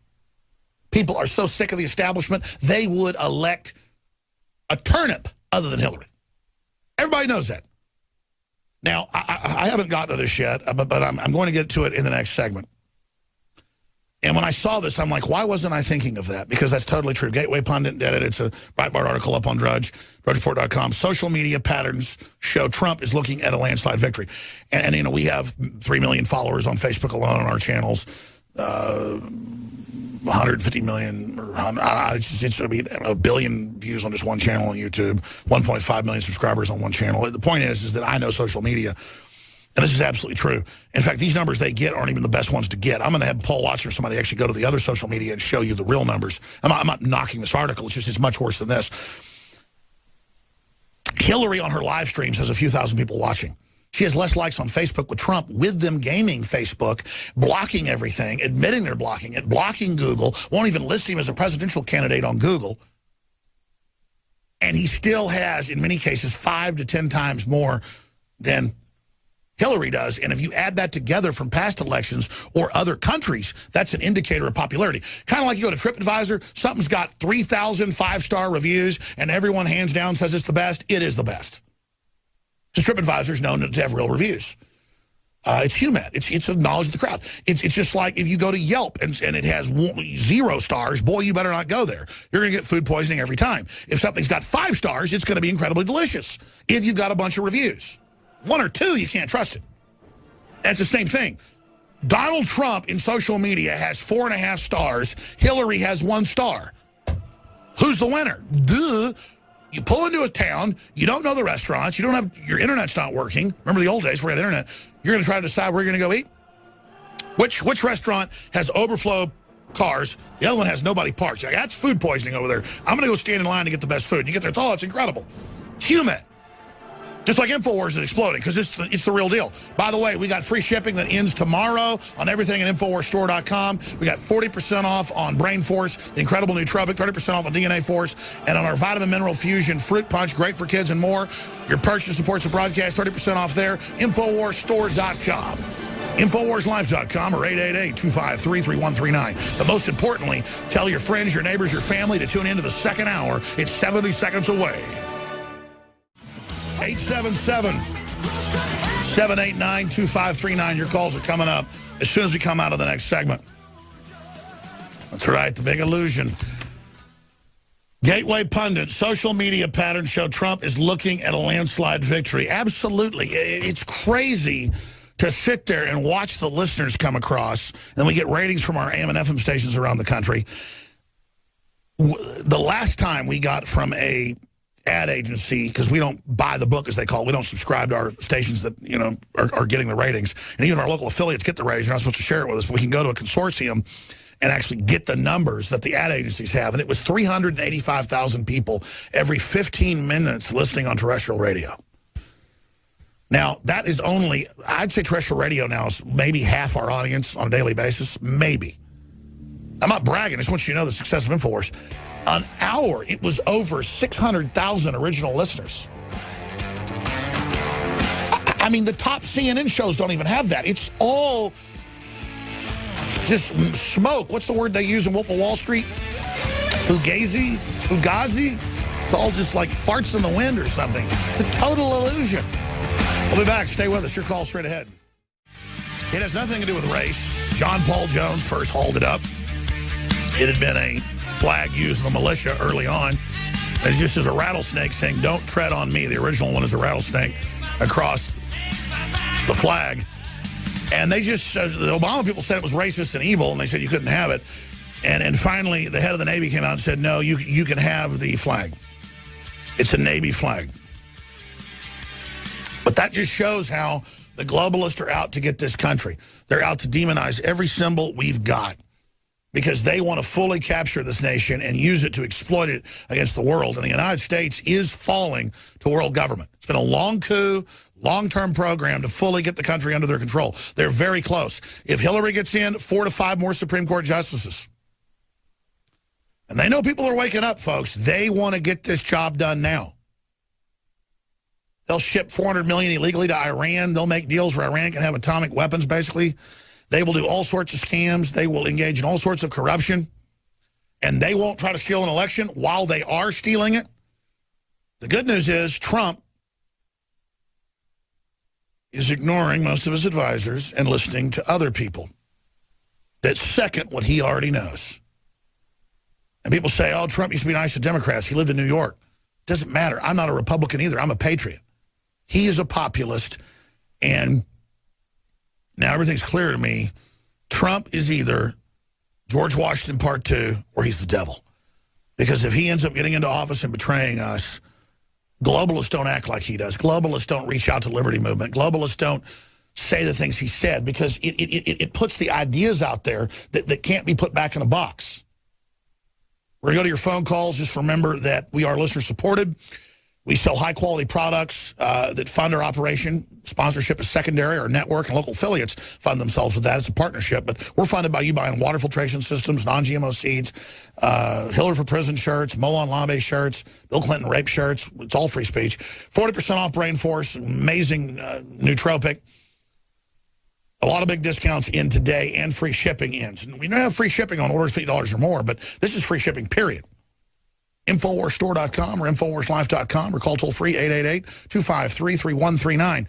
People are so sick of the establishment, they would elect a turnip other than Hillary. Everybody knows that. Now, I haven't gotten to this yet, but I'm going to get to it in the next segment. And when I saw this, I'm like, why wasn't I thinking of that? Because that's totally true. Gateway Pundit did it. It's a Breitbart article up on Drudge, DrudgeReport.com. Social media patterns show Trump is looking at a landslide victory. And we have 3 million followers on Facebook alone on our channels. 150 million, it's going to be a billion views on just one channel on YouTube, 1.5 million subscribers on one channel. The point is that I know social media, and this is absolutely true. In fact, these numbers they get aren't even the best ones to get. I'm going to have Paul Watson or somebody actually go to the other social media and show you the real numbers. I'm not knocking this article. It's just it's much worse than this. Hillary on her live streams has a few thousand people watching. She has less likes on Facebook with Trump, with them gaming Facebook, blocking everything, admitting they're blocking it, blocking Google, won't even list him as a presidential candidate on Google. And he still has, in many cases, 5 to 10 times more than Hillary does. And if you add that together from past elections or other countries, that's an indicator of popularity. Kind of like you go to TripAdvisor, something's got 3,000 5-star reviews, and everyone hands down says it's the best. It is the best. Because TripAdvisor is known to have real reviews. It's human. It's a knowledge of the crowd. It's just like if you go to Yelp and it has 0 stars, boy, you better not go there. You're going to get food poisoning every time. If something's got 5 stars, it's going to be incredibly delicious. If you've got a bunch of reviews. 1 or 2, you can't trust it. That's the same thing. Donald Trump in social media has 4.5 stars. Hillary has 1 star. Who's the winner? Duh. You pull into a town, you don't know the restaurants, you don't have, your internet's not working. Remember the old days where we had internet. You're going to try to decide where you're going to go eat? Which restaurant has overflow cars. The other one has nobody parked. Like, that's food poisoning over there. I'm going to go stand in line to get the best food. You get there, it's incredible. It's humid. Just like InfoWars is exploding, because it's the real deal. By the way, we got free shipping that ends tomorrow on everything at InfoWarsStore.com. We got 40% off on Brain Force, the incredible nootropic, 30% off on DNA Force, and on our Vitamin Mineral Fusion Fruit Punch, great for kids and more. Your purchase supports the broadcast, 30% off there. InfoWarsStore.com. InfoWarsLife.com or 888-253-3139. But most importantly, tell your friends, your neighbors, your family to tune into the second hour. It's 70 seconds away. 877-789-2539. Your calls are coming up as soon as we come out of the next segment. That's right, the big illusion. Gateway pundit, social media patterns show Trump is looking at a landslide victory. Absolutely. It's crazy to sit there and watch the listeners come across, and we get ratings from our AM and FM stations around the country. The last time we got from a ad agency, because we don't buy the book, as they call it. We don't subscribe to our stations that, you know, are getting the ratings. And even our local affiliates get the ratings. You're not supposed to share it with us, but we can go to a consortium and actually get the numbers that the ad agencies have. And it was 385,000 people every 15 minutes listening on terrestrial radio. Now, that is only, I'd say terrestrial radio now is maybe half our audience on a daily basis. Maybe. I'm not bragging. I just want you to know the success of InfoWars. An hour, it was over 600,000 original listeners. I mean, the top CNN shows don't even have that. It's all just smoke. What's the word they use in Wolf of Wall Street? Fugazi? It's all just like farts in the wind or something. It's a total illusion. We'll be back. Stay with us. Your call straight ahead. It has nothing to do with race. John Paul Jones first hauled it up. It had been a flag used in the militia early on. It's just as a rattlesnake saying, "Don't tread on me." The original one is a rattlesnake across the flag. And they just, the Obama people said it was racist and evil, and they said you couldn't have it. And finally, the head of the Navy came out and said, no, you can have the flag. It's a Navy flag. But that just shows how the globalists are out to get this country. They're out to demonize every symbol we've got, because they want to fully capture this nation and use it to exploit it against the world. And the United States is falling to world government. It's been a long coup, long-term program to fully get the country under their control. They're very close. If Hillary gets in, 4 to 5 more Supreme Court justices. And they know people are waking up, folks. They want to get this job done now. They'll ship $400 million illegally to Iran. They'll make deals where Iran can have atomic weapons, basically. They will do all sorts of scams. They will engage in all sorts of corruption. And they won't try to steal an election while they are stealing it. The good news is Trump is ignoring most of his advisors and listening to other people that second what he already knows. And people say, oh, Trump used to be nice to Democrats. He lived in New York. Doesn't matter. I'm not a Republican either. I'm a patriot. He is a populist. And now everything's clear to me. Trump is either George Washington Part 2 or he's the devil. Because if he ends up getting into office and betraying us, globalists don't act like he does. Globalists don't reach out to the liberty movement. Globalists don't say the things he said, because it puts the ideas out there that can't be put back in a box. We're going to go to your phone calls. Just remember that we are listener-supported. We sell high-quality products that fund our operation. Sponsorship is secondary. Our network and local affiliates fund themselves with that. It's a partnership, but we're funded by you buying water filtration systems, non-GMO seeds, Hillary for Prison shirts, Molon Labe shirts, Bill Clinton rape shirts. It's all free speech. 40% off Brain Force, amazing nootropic. A lot of big discounts in today, and free shipping ends. And we don't have free shipping on orders $50 or more, but this is free shipping, period. InfoWarsStore.com or InfoWarsLife.com, or call toll-free 888-253-3139.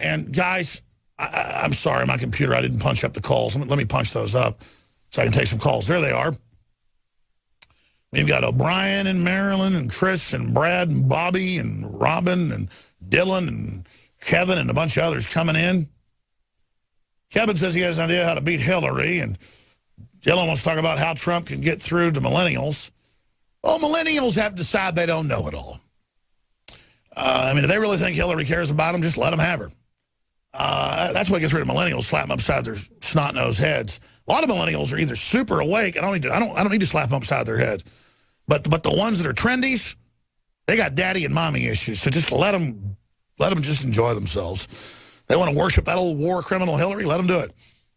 And guys, I'm sorry, my computer, I didn't punch up the calls. Let me punch those up so I can take some calls. There they are. We've got O'Brien and Marilyn and Chris and Brad and Bobby and Robin and Dylan and Kevin and a bunch of others coming in. Kevin says he has an idea how to beat Hillary, and Dylan wants to talk about how Trump can get through to millennials. Well, millennials have to decide they don't know it all. I mean, if they really think Hillary cares about them, just let them have her. That's what gets rid of millennials, slap them upside their snot-nosed heads. A lot of millennials are either super awake. I don't need to slap them upside their heads. But the ones that are trendies, they got daddy and mommy issues. So just let them just enjoy themselves. They want to worship that old war criminal Hillary. Let them do it.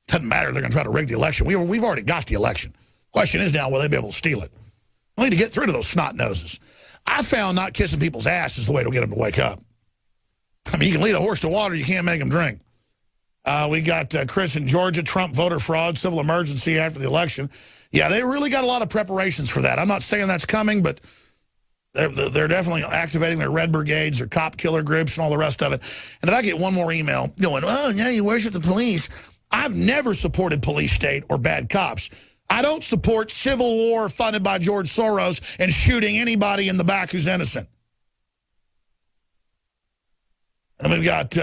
Doesn't matter. They're going to try to rig the election. We've already got the election. Question is now, will they be able to steal it? We need to get through to those snot noses. I found not kissing people's ass is the way to get them to wake up. I mean, you can lead a horse to water. You can't make them drink. We got Chris in Georgia, Trump voter fraud, civil emergency after the election. Yeah, they really got a lot of preparations for that. I'm not saying that's coming, but they're definitely activating their red brigades, their cop killer groups, and all the rest of it. And if I get one more email going, oh, yeah, you worship the police. I've never supported police state or bad cops. I don't support civil war funded by George Soros and shooting anybody in the back who's innocent. And we've got,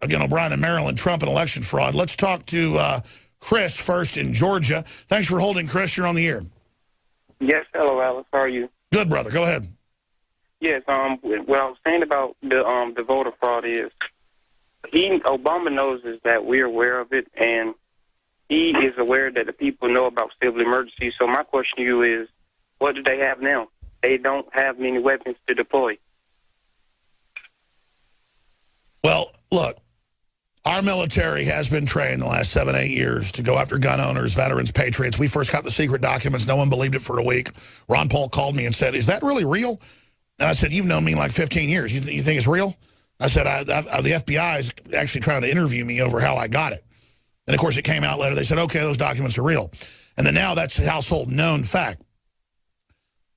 again, O'Brien in Maryland, Trump and election fraud. Let's talk to Chris first in Georgia. Thanks for holding, Chris. You're on the air. Yes, hello, Alice. How are you? Good, brother. Go ahead. Yes, what I was saying about the voter fraud is Obama knows is that we're aware of it, and he is aware that the people know about civil emergency. So my question to you is, what do they have now? They don't have many weapons to deploy. Well, look, our military has been trained the last 7, 8 years to go after gun owners, veterans, patriots. We first got the secret documents. No one believed it for a week. Ron Paul called me and said, is that really real? And I said, you've known me like 15 years. You think it's real? I said, the FBI is actually trying to interview me over how I got it. And, of course, it came out later. They said, okay, those documents are real. And then now that's a household known fact.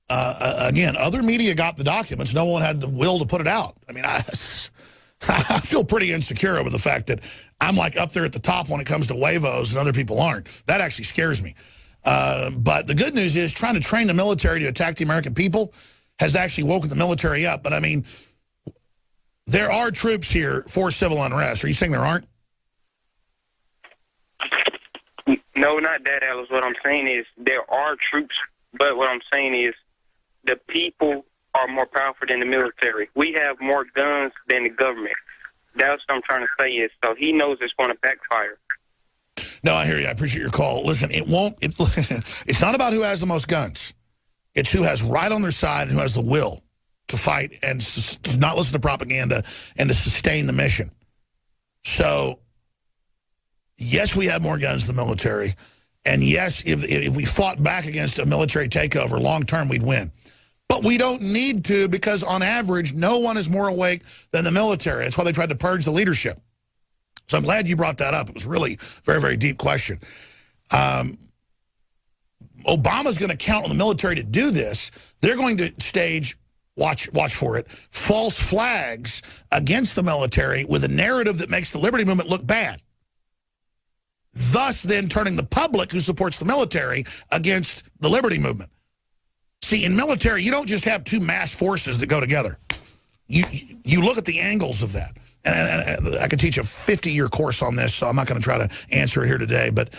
Again, other media got the documents. No one had the will to put it out. I mean, I feel pretty insecure over the fact that I'm like up there at the top when it comes to huevos and other people aren't. That actually scares me. But the good news is trying to train the military to attack the American people has actually woken the military up. But, I mean, there are troops here for civil unrest. Are you saying there aren't? No, not that, Alice. What I'm saying is there are troops, but what I'm saying is the people are more powerful than the military. We have more guns than the government. That's what I'm trying to say is, so he knows it's going to backfire. No, I hear you. I appreciate your call. Listen, it's not about who has the most guns. It's who has right on their side and who has the will to fight and to not listen to propaganda and to sustain the mission. So, yes, we have more guns than the military. And yes, if we fought back against a military takeover, long term, we'd win. But we don't need to because, on average, no one is more awake than the military. That's why they tried to purge the leadership. So I'm glad you brought that up. It was really a very, very deep question. Obama's going to count on the military to do this. They're going to stage, watch for it, false flags against the military with a narrative that makes the liberty movement look bad. Thus, then turning the public who supports the military against the liberty movement. See, in military, you don't just have two mass forces that go together. You look at the angles of that. And I could teach a 50-year course on this, so I'm not going to try to answer it here today. But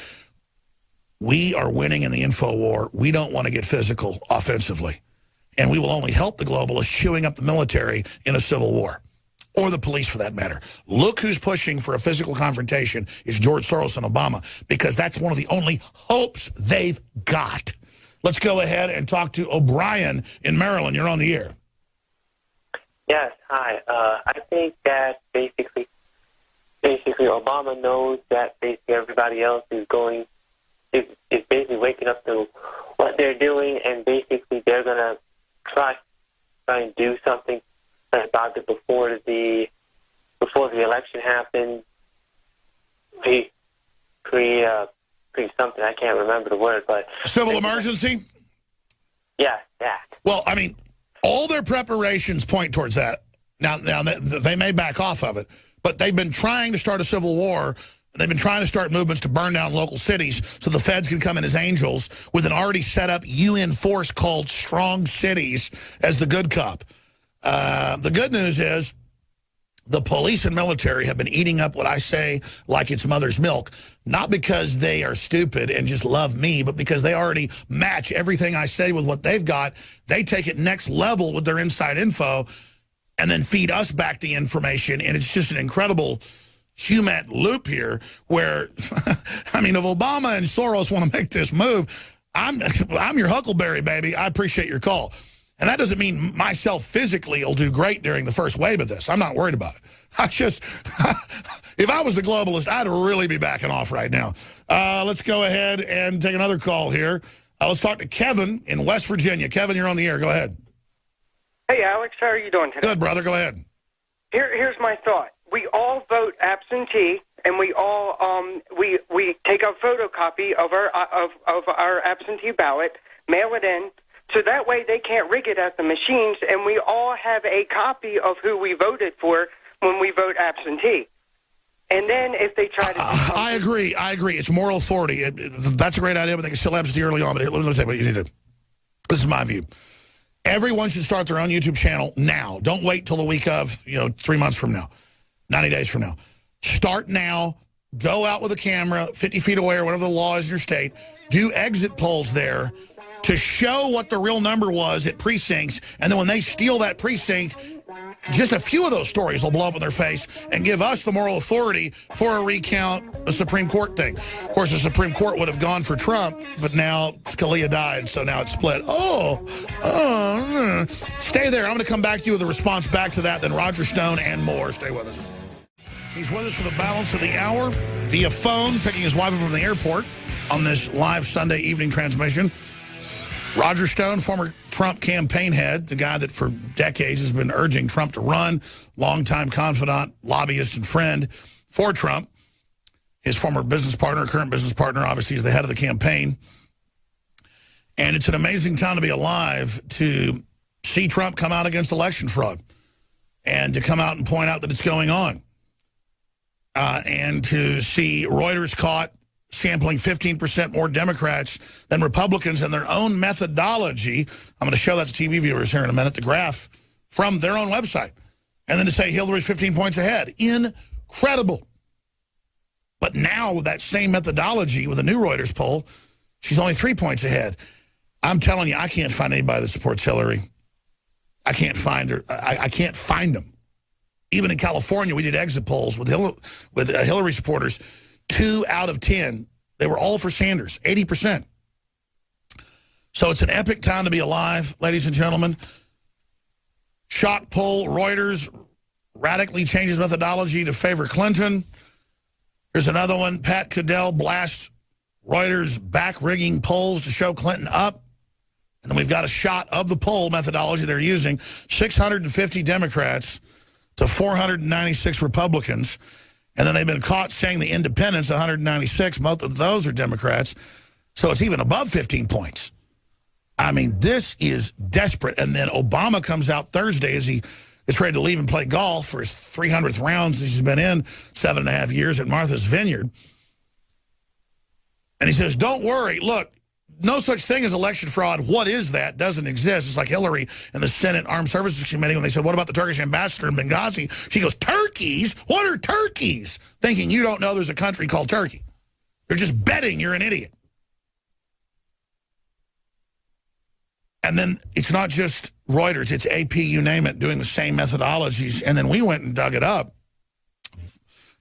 we are winning in the info war. We don't want to get physical offensively. And we will only help the globalists chewing up the military in a civil war. Or the police, for that matter. Look who's pushing for a physical confrontation is George Soros and Obama, because that's one of the only hopes they've got. Let's go ahead and talk to O'Brien in Maryland. You're on the air. Yes, hi. I think that basically Obama knows that basically everybody else is basically waking up to what they're doing, and basically they're going to try and do something about it before the election happens. Something, I can't remember the word, but civil emergency? Yeah, that. Well, I mean, all their preparations point towards that. Now they may back off of it, but they've been trying to start a civil war. They've been trying to start movements to burn down local cities so the feds can come in as angels with an already set up UN force called Strong Cities as the good cop. The good news is the police and military have been eating up what I say like it's mother's milk, not because they are stupid and just love me, but because they already match everything I say with what they've got. They take it next level with their inside info and then feed us back the information, and it's just an incredible human loop here where, I mean, if Obama and Soros want to make this move, I'm your huckleberry, baby. I appreciate your call. And that doesn't mean myself physically will do great during the first wave of this. I'm not worried about it. If I was the globalist, I'd really be backing off right now. Let's go ahead and take another call here. Let's talk to Kevin in West Virginia. Kevin, you're on the air. Go ahead. Hey, Alex. How are you doing today? Good, brother. Go ahead. Here's my thought. We all vote absentee, and we all we take a photocopy of our absentee ballot, mail it in, so that way they can't rig it at the machines, and we all have a copy of who we voted for when we vote absentee. And then if they try to... I agree. It's moral authority. That's a great idea, but they can still absentee early on. But let me tell you what you need to do. This is my view. Everyone should start their own YouTube channel now. Don't wait till the week of, 3 months from now, 90 days from now. Start now. Go out with a camera, 50 feet away or whatever the law is in your state. Do exit polls there to show what the real number was at precincts. And then when they steal that precinct, just a few of ththose stories will blow up in their face and give us the moral authority for a recount, a Supreme Court thing. Of course, the Supreme Court would have gone for Trump, but now Scalia died, so now it's split. Stay there. I'm going to come back to you with a response back to that, then Roger Stone and more. Stay with us. He's with us for the balance of the hour via phone, picking his wife up from the airport on this live Sunday evening transmission. Roger Stone, former Trump campaign head, the guy that for decades has been urging Trump to run, longtime confidant, lobbyist, and friend for Trump. His former business partner, current business partner, obviously is the head of the campaign. And it's an amazing time to be alive to see Trump come out against election fraud and to come out and point out that it's going on. And to see Reuters caught sampling 15% more Democrats than Republicans in their own methodology. I'm going to show that to TV viewers here in a minute, the graph from their own website. And then to say Hillary's 15 points ahead. Incredible. But now with that same methodology, with a new Reuters poll, she's only 3 points ahead. I'm telling you, I can't find anybody that supports Hillary. I can't find her. I can't find them. Even in California, we did exit polls with Hillary supporters. 2 out of 10, they were all for Sanders, 80%. So it's an epic time to be alive, ladies and gentlemen. Shock poll, Reuters radically changes methodology to favor Clinton. Here's another one. Pat Caddell blasts Reuters back-rigging polls to show Clinton up. And then we've got a shot of the poll methodology they're using. 650 Democrats to 496 Republicans. And then they've been caught saying the independents, 196. Most of those are Democrats. So it's even above 15 points. I mean, this is desperate. And then Obama comes out Thursday as he is ready to leave and play golf for his 300th rounds he's been in 7.5 years at Martha's Vineyard. And he says, don't worry. Look, no such thing as election fraud. What is that? Doesn't exist. It's like Hillary and the Senate Armed Services Committee when they said, what about the Turkish ambassador in Benghazi? She goes, turkeys? What are turkeys? Thinking you don't know there's a country called Turkey. They're just betting you're an idiot. And then it's not just Reuters. It's AP, you name it, doing the same methodologies. And then we went and dug it up.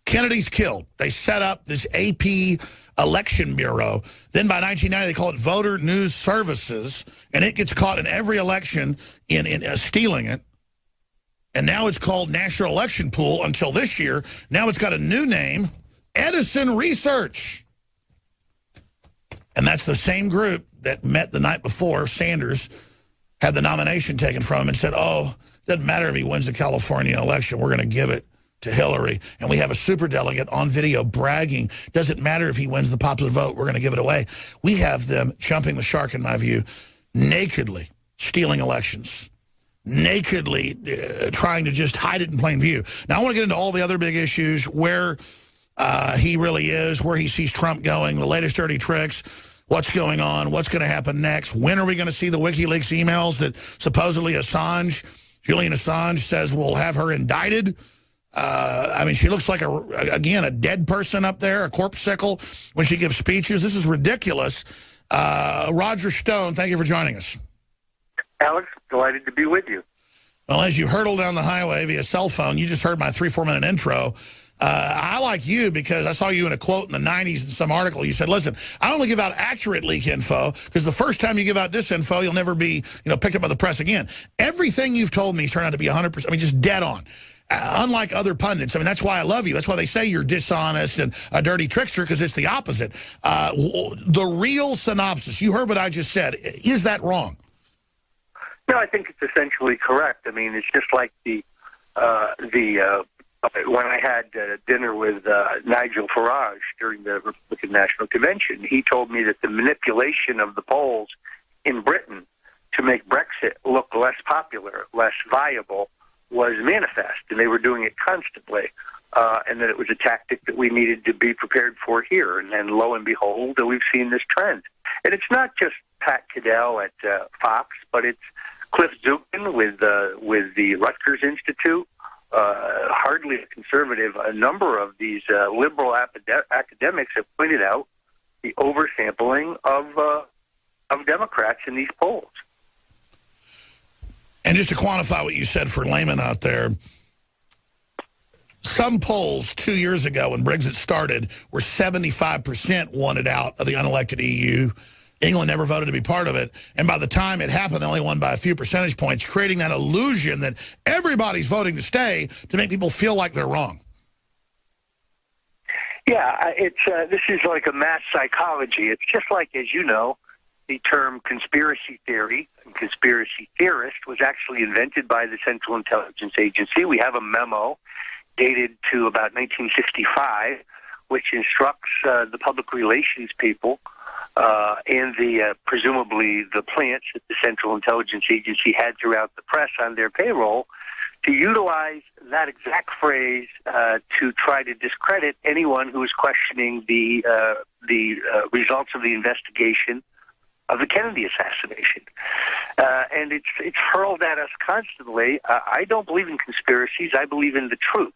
Kennedy's killed. They set up this AP election bureau. Then by 1990, they call it Voter News Services, and it gets caught in every election in stealing it. And now it's called National Election Pool until this year. Now it's got a new name, Edison Research. And that's the same group that met the night before Sanders had the nomination taken from him and said, oh, it doesn't matter if he wins the California election, we're going to give it to Hillary. And we have a superdelegate on video bragging, doesn't matter if he wins the popular vote, we're going to give it away. We have them jumping the shark, in my view, nakedly stealing elections, nakedly trying to just hide it in plain view. Now, I want to get into all the other big issues, where he really is, where he sees Trump going, the latest dirty tricks, what's going on, what's going to happen next. When are we going to see the WikiLeaks emails that supposedly Julian Assange says will have her indicted? I mean, she looks like, again, a dead person up there, a corpse-sickle, when she gives speeches. This is ridiculous. Roger Stone, thank you for joining us. Alex, delighted to be with you. Well, as you hurtle down the highway via cell phone, you just heard my 3-4 minute intro. I like you because I saw you in a quote in the 90s in some article. You said, listen, I only give out accurate leak info because the first time you give out disinfo, you'll never be picked up by the press again. Everything you've told me has turned out to be 100%, I mean, just dead on. Unlike other pundits. I mean, that's why I love you. That's why they say you're dishonest and a dirty trickster, because it's the opposite. The real synopsis, you heard what I just said. Is that wrong? No, I think it's essentially correct. I mean, it's just like when I had dinner with Nigel Farage during the Republican National Convention. He told me that the manipulation of the polls in Britain to make Brexit look less popular, less viable, was manifest, and they were doing it constantly, and that it was a tactic that we needed to be prepared for here. And then, lo and behold, we've seen this trend. And it's not just Pat Caddell at Fox, but it's Cliff Zukin with the Rutgers Institute, hardly a conservative. A number of these liberal academics have pointed out the oversampling of Democrats in these polls. And just to quantify what you said for laymen out there, some polls 2 years ago when Brexit started were 75% wanted out of the unelected EU. England never voted to be part of it. And by the time it happened, they only won by a few percentage points, creating that illusion that everybody's voting to stay to make people feel like they're wrong. Yeah, this is like a mass psychology. It's just like, as you know, the term conspiracy theory and conspiracy theorist was actually invented by the Central Intelligence Agency. We have a memo dated to about 1965, which instructs the public relations people and presumably the plants that the Central Intelligence Agency had throughout the press on their payroll to utilize that exact phrase to try to discredit anyone who is questioning the results of the investigation of the Kennedy assassination. And it's hurled at us constantly. I don't believe in conspiracies. I believe in the truth.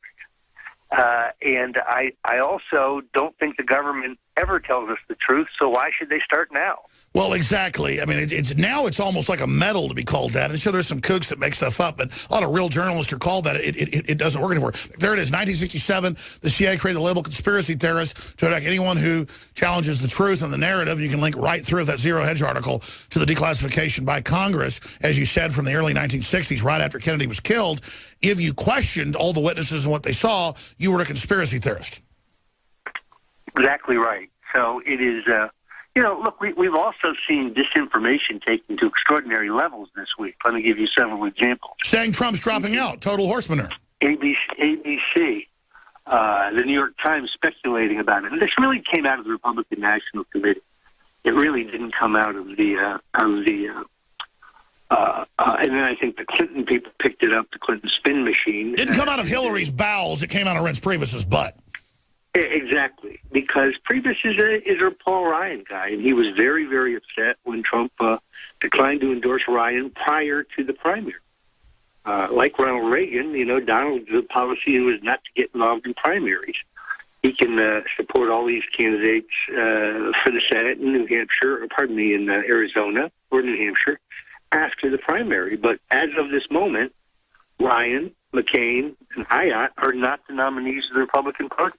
And I also don't think the government ever tells us the truth, so why should they start now? Well, exactly. I mean, it's almost like a medal to be called that. And sure, there's some kooks that make stuff up, but a lot of real journalists are called that. It doesn't work anymore. There it is, 1967. The CIA created the label conspiracy theorist to attack anyone who challenges the truth and the narrative. You can link right through that Zero Hedge article to the declassification by Congress, as you said, from the early 1960s, right after Kennedy was killed. If you questioned all the witnesses and what they saw, you were a conspiracy theorist. Exactly right. So it is, look, we've also seen disinformation taken to extraordinary levels this week. Let me give you several examples. Saying Trump's dropping out, total horsemanner. ABC, the New York Times speculating about it. And this really came out of the Republican National Committee. It really didn't come out of the and then I think the Clinton people picked it up, the Clinton spin machine. It didn't come out of Hillary's bowels. It came out of Reince Priebus's butt. Exactly, because Priebus is a Paul Ryan guy, and he was very, very upset when Trump declined to endorse Ryan prior to the primary. Like Ronald Reagan, Donald's policy was not to get involved in primaries. He can support all these candidates for the Senate in in Arizona or New Hampshire after the primary. But as of this moment, Ryan, McCain, and Ayotte are not the nominees of the Republican Party.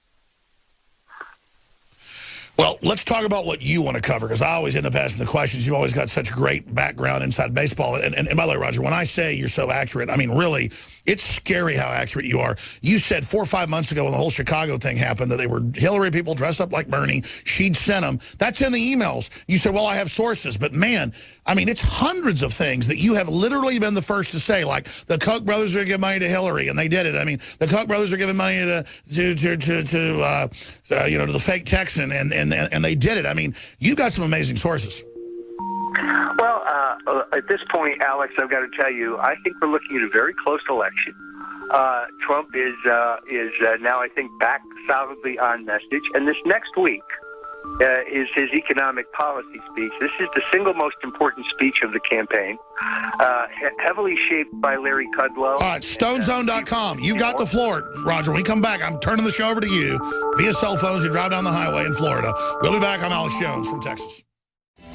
Well, let's talk about what you want to cover, because I always end up asking the questions. You've always got such great background inside baseball. And by the way, Roger, when I say you're so accurate, I mean, really, it's scary how accurate you are. You said 4 or 5 months ago when the whole Chicago thing happened that they were Hillary people dressed up like Bernie. She'd sent them. That's in the emails. You said, well, I have sources. But, man, I mean, it's hundreds of things that you have literally been the first to say, like the Koch brothers are going to give money to Hillary, and they did it. I mean, the Koch brothers are giving money to the fake Texan, and they did it. I mean, you got some amazing sources. Well, at this point, Alex, I've got to tell you, I think we're looking at a very close election. Trump is now, I think, back solidly on message. And this next week is his economic policy speech. This is the single most important speech of the campaign, heavily shaped by Larry Kudlow. All right, StoneZone.com. You got the floor, Roger. When we come back, I'm turning the show over to you via cell phones. You drive down the highway in Florida. We'll be back. I'm Alex Jones from Texas.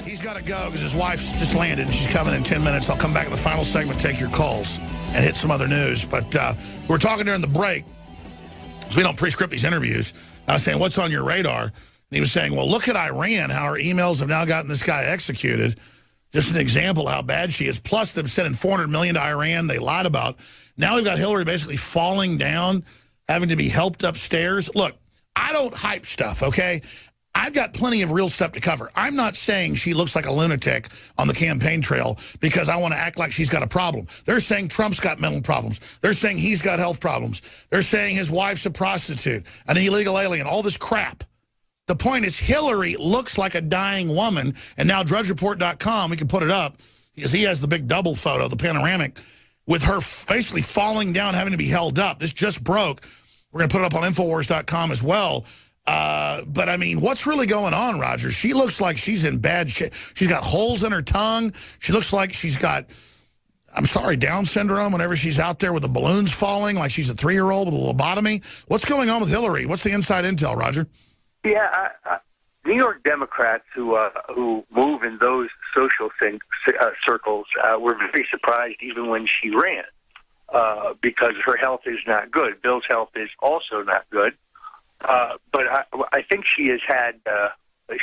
He's got to go because his wife's just landed, and she's coming in 10 minutes. I'll come back in the final segment, take your calls, and hit some other news. But we're talking during the break So we don't pre-script these interviews. I was saying, what's on your radar? And he was saying, well, look at Iran, how our emails have now gotten this guy executed. Just an example of how bad she is. Plus, them sending $400 million to Iran they lied about. Now we've got Hillary basically falling down, having to be helped upstairs. Look, I don't hype stuff, okay? I've got plenty of real stuff to cover. I'm not saying she looks like a lunatic on the campaign trail because I want to act like she's got a problem. They're saying Trump's got mental problems. They're saying he's got health problems. They're saying his wife's a prostitute, an illegal alien, all this crap. The point is Hillary looks like a dying woman, and now DrudgeReport.com, we can put it up, because he has the big double photo, the panoramic, with her basically falling down, having to be held up. This just broke. We're going to put it up on Infowars.com as well. But, I mean, what's really going on, Roger? She looks like she's in bad shape. She's got holes in her tongue. She looks like she's got, I'm sorry, Down syndrome whenever she's out there with the balloons falling, like she's a 3-year-old with a lobotomy. What's going on with Hillary? What's the inside intel, Roger? Yeah, New York Democrats who move in those social circles were very surprised even when she ran because her health is not good. Bill's health is also not good. But I think she has had,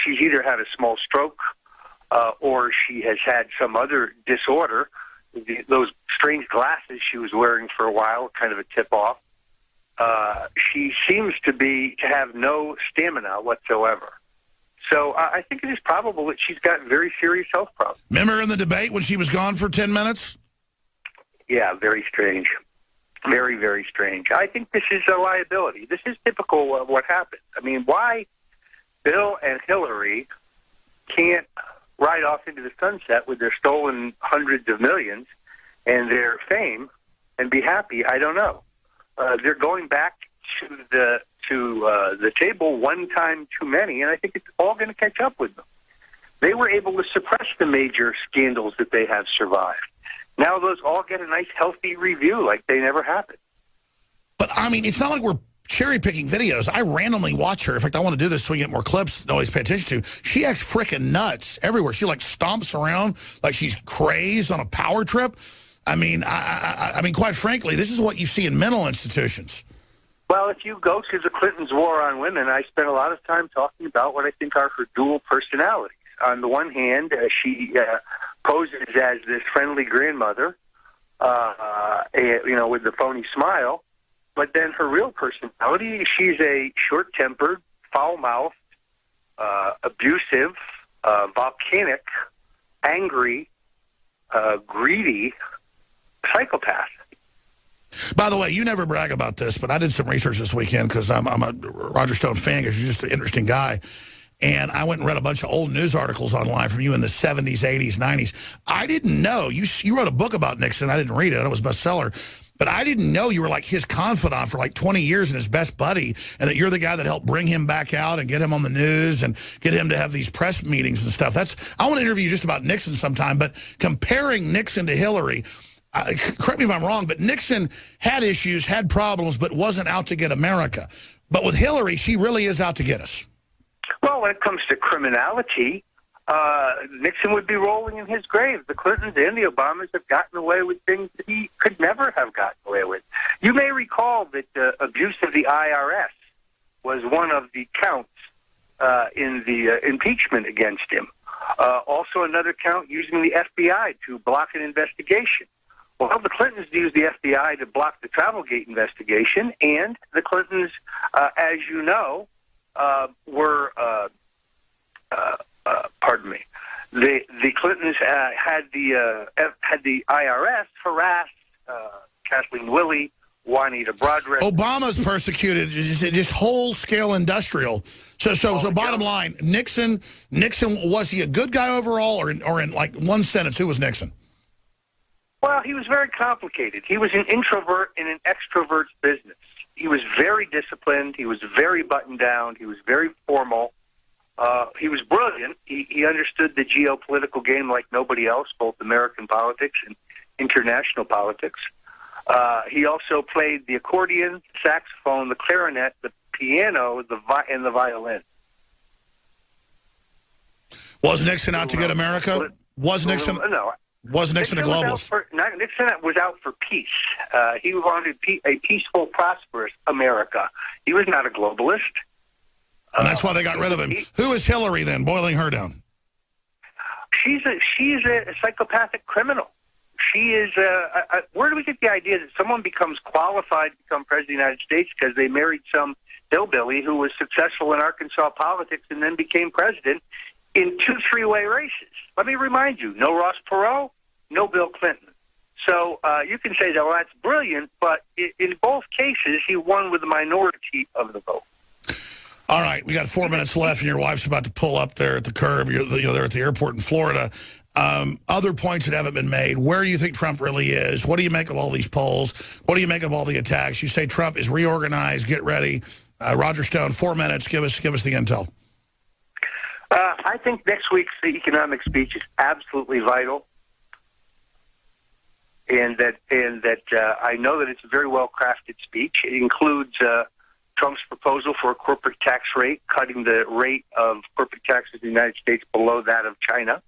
she's either had a small stroke or she has had some other disorder. Those strange glasses she was wearing for a while, kind of a tip-off. She seems to have no stamina whatsoever. So I think it is probable that she's got very serious health problems. Remember in the debate when she was gone for 10 minutes? Yeah, very strange. Very, very strange. I think this is a liability. This is typical of what happens. I mean, why Bill and Hillary can't ride off into the sunset with their stolen hundreds of millions and their fame and be happy, I don't know. They're going back to the table one time too many, and I think it's all going to catch up with them. They were able to suppress the major scandals that they have survived. Now those all get a nice, healthy review like they never happened. But, I mean, it's not like we're cherry-picking videos. I randomly watch her. In fact, I want to do this so we get more clips nobody's pay attention to. She acts freaking nuts everywhere. She, like, stomps around like she's crazed on a power trip. I mean, I mean, quite frankly, this is what you see in mental institutions. Well, if you go to the Clintons' war on women, I spent a lot of time talking about what I think are her dual personalities. On the one hand, she poses as this friendly grandmother, with the phony smile. But then her real personality, she's a short-tempered, foul-mouthed, abusive, volcanic, angry, greedy psychopath. By the way, you never brag about this, but I did some research this weekend because I'm a Roger Stone fan because you're just an interesting guy. And I went and read a bunch of old news articles online from you in the 70s, 80s, 90s. I didn't know. You wrote a book about Nixon. I didn't read it. It was a bestseller. But I didn't know you were like his confidant for like 20 years and his best buddy, and that you're the guy that helped bring him back out and get him on the news and get him to have these press meetings and stuff. I want to interview you just about Nixon sometime, but comparing Nixon to Hillary, correct me if I'm wrong, but Nixon had issues, had problems, but wasn't out to get America. But with Hillary, she really is out to get us. Well, when it comes to criminality, Nixon would be rolling in his grave. The Clintons and the Obamas have gotten away with things that he could never have gotten away with. You may recall that abuse of the IRS was one of the counts in the impeachment against him. Also another count using the FBI to block an investigation. Well, the Clintons used the FBI to block the Travelgate investigation, and the Clintons, as you know, were pardon me. The Clintons had the IRS harass Kathleen Willey, Juanita Broaddrick. Obama's persecuted, just whole-scale industrial. So bottom line, Nixon, was he a good guy overall, or in like one sentence, who was Nixon? Well, he was very complicated. He was an introvert in an extrovert's business. He was very disciplined. He was very buttoned down. He was very formal. He was brilliant. He understood the geopolitical game like nobody else, both American politics and international politics. He also played the accordion, saxophone, the clarinet, the piano, and the violin. Was Nixon out to get America? Was Nixon? No, Was Nixon a globalist? Nixon was out for peace. He wanted a peaceful, prosperous America. He was not a globalist. And that's why they got rid of him. Who is Hillary, then, boiling her down? She's a psychopathic criminal. She is where do we get the idea that someone becomes qualified to become president of the United States because they married some hillbilly who was successful in Arkansas politics and then became president in 2 three-way races? Let me remind you, no Ross Perot, no Bill Clinton. So you can say that, well, that's brilliant, but in both cases, he won with the minority of the vote. All right, we got 4 minutes left, and your wife's about to pull up there at the curb. You're there at the airport in Florida. Other points that haven't been made. Where do you think Trump really is? What do you make of all these polls? What do you make of all the attacks? You say Trump is reorganized. Get ready. Roger Stone, 4 minutes. Give us the intel. I think next week's the economic speech is absolutely vital, and that I know that it's a very well crafted speech. It includes Trump's proposal for a corporate tax rate, cutting the rate of corporate taxes in the United States below that of China,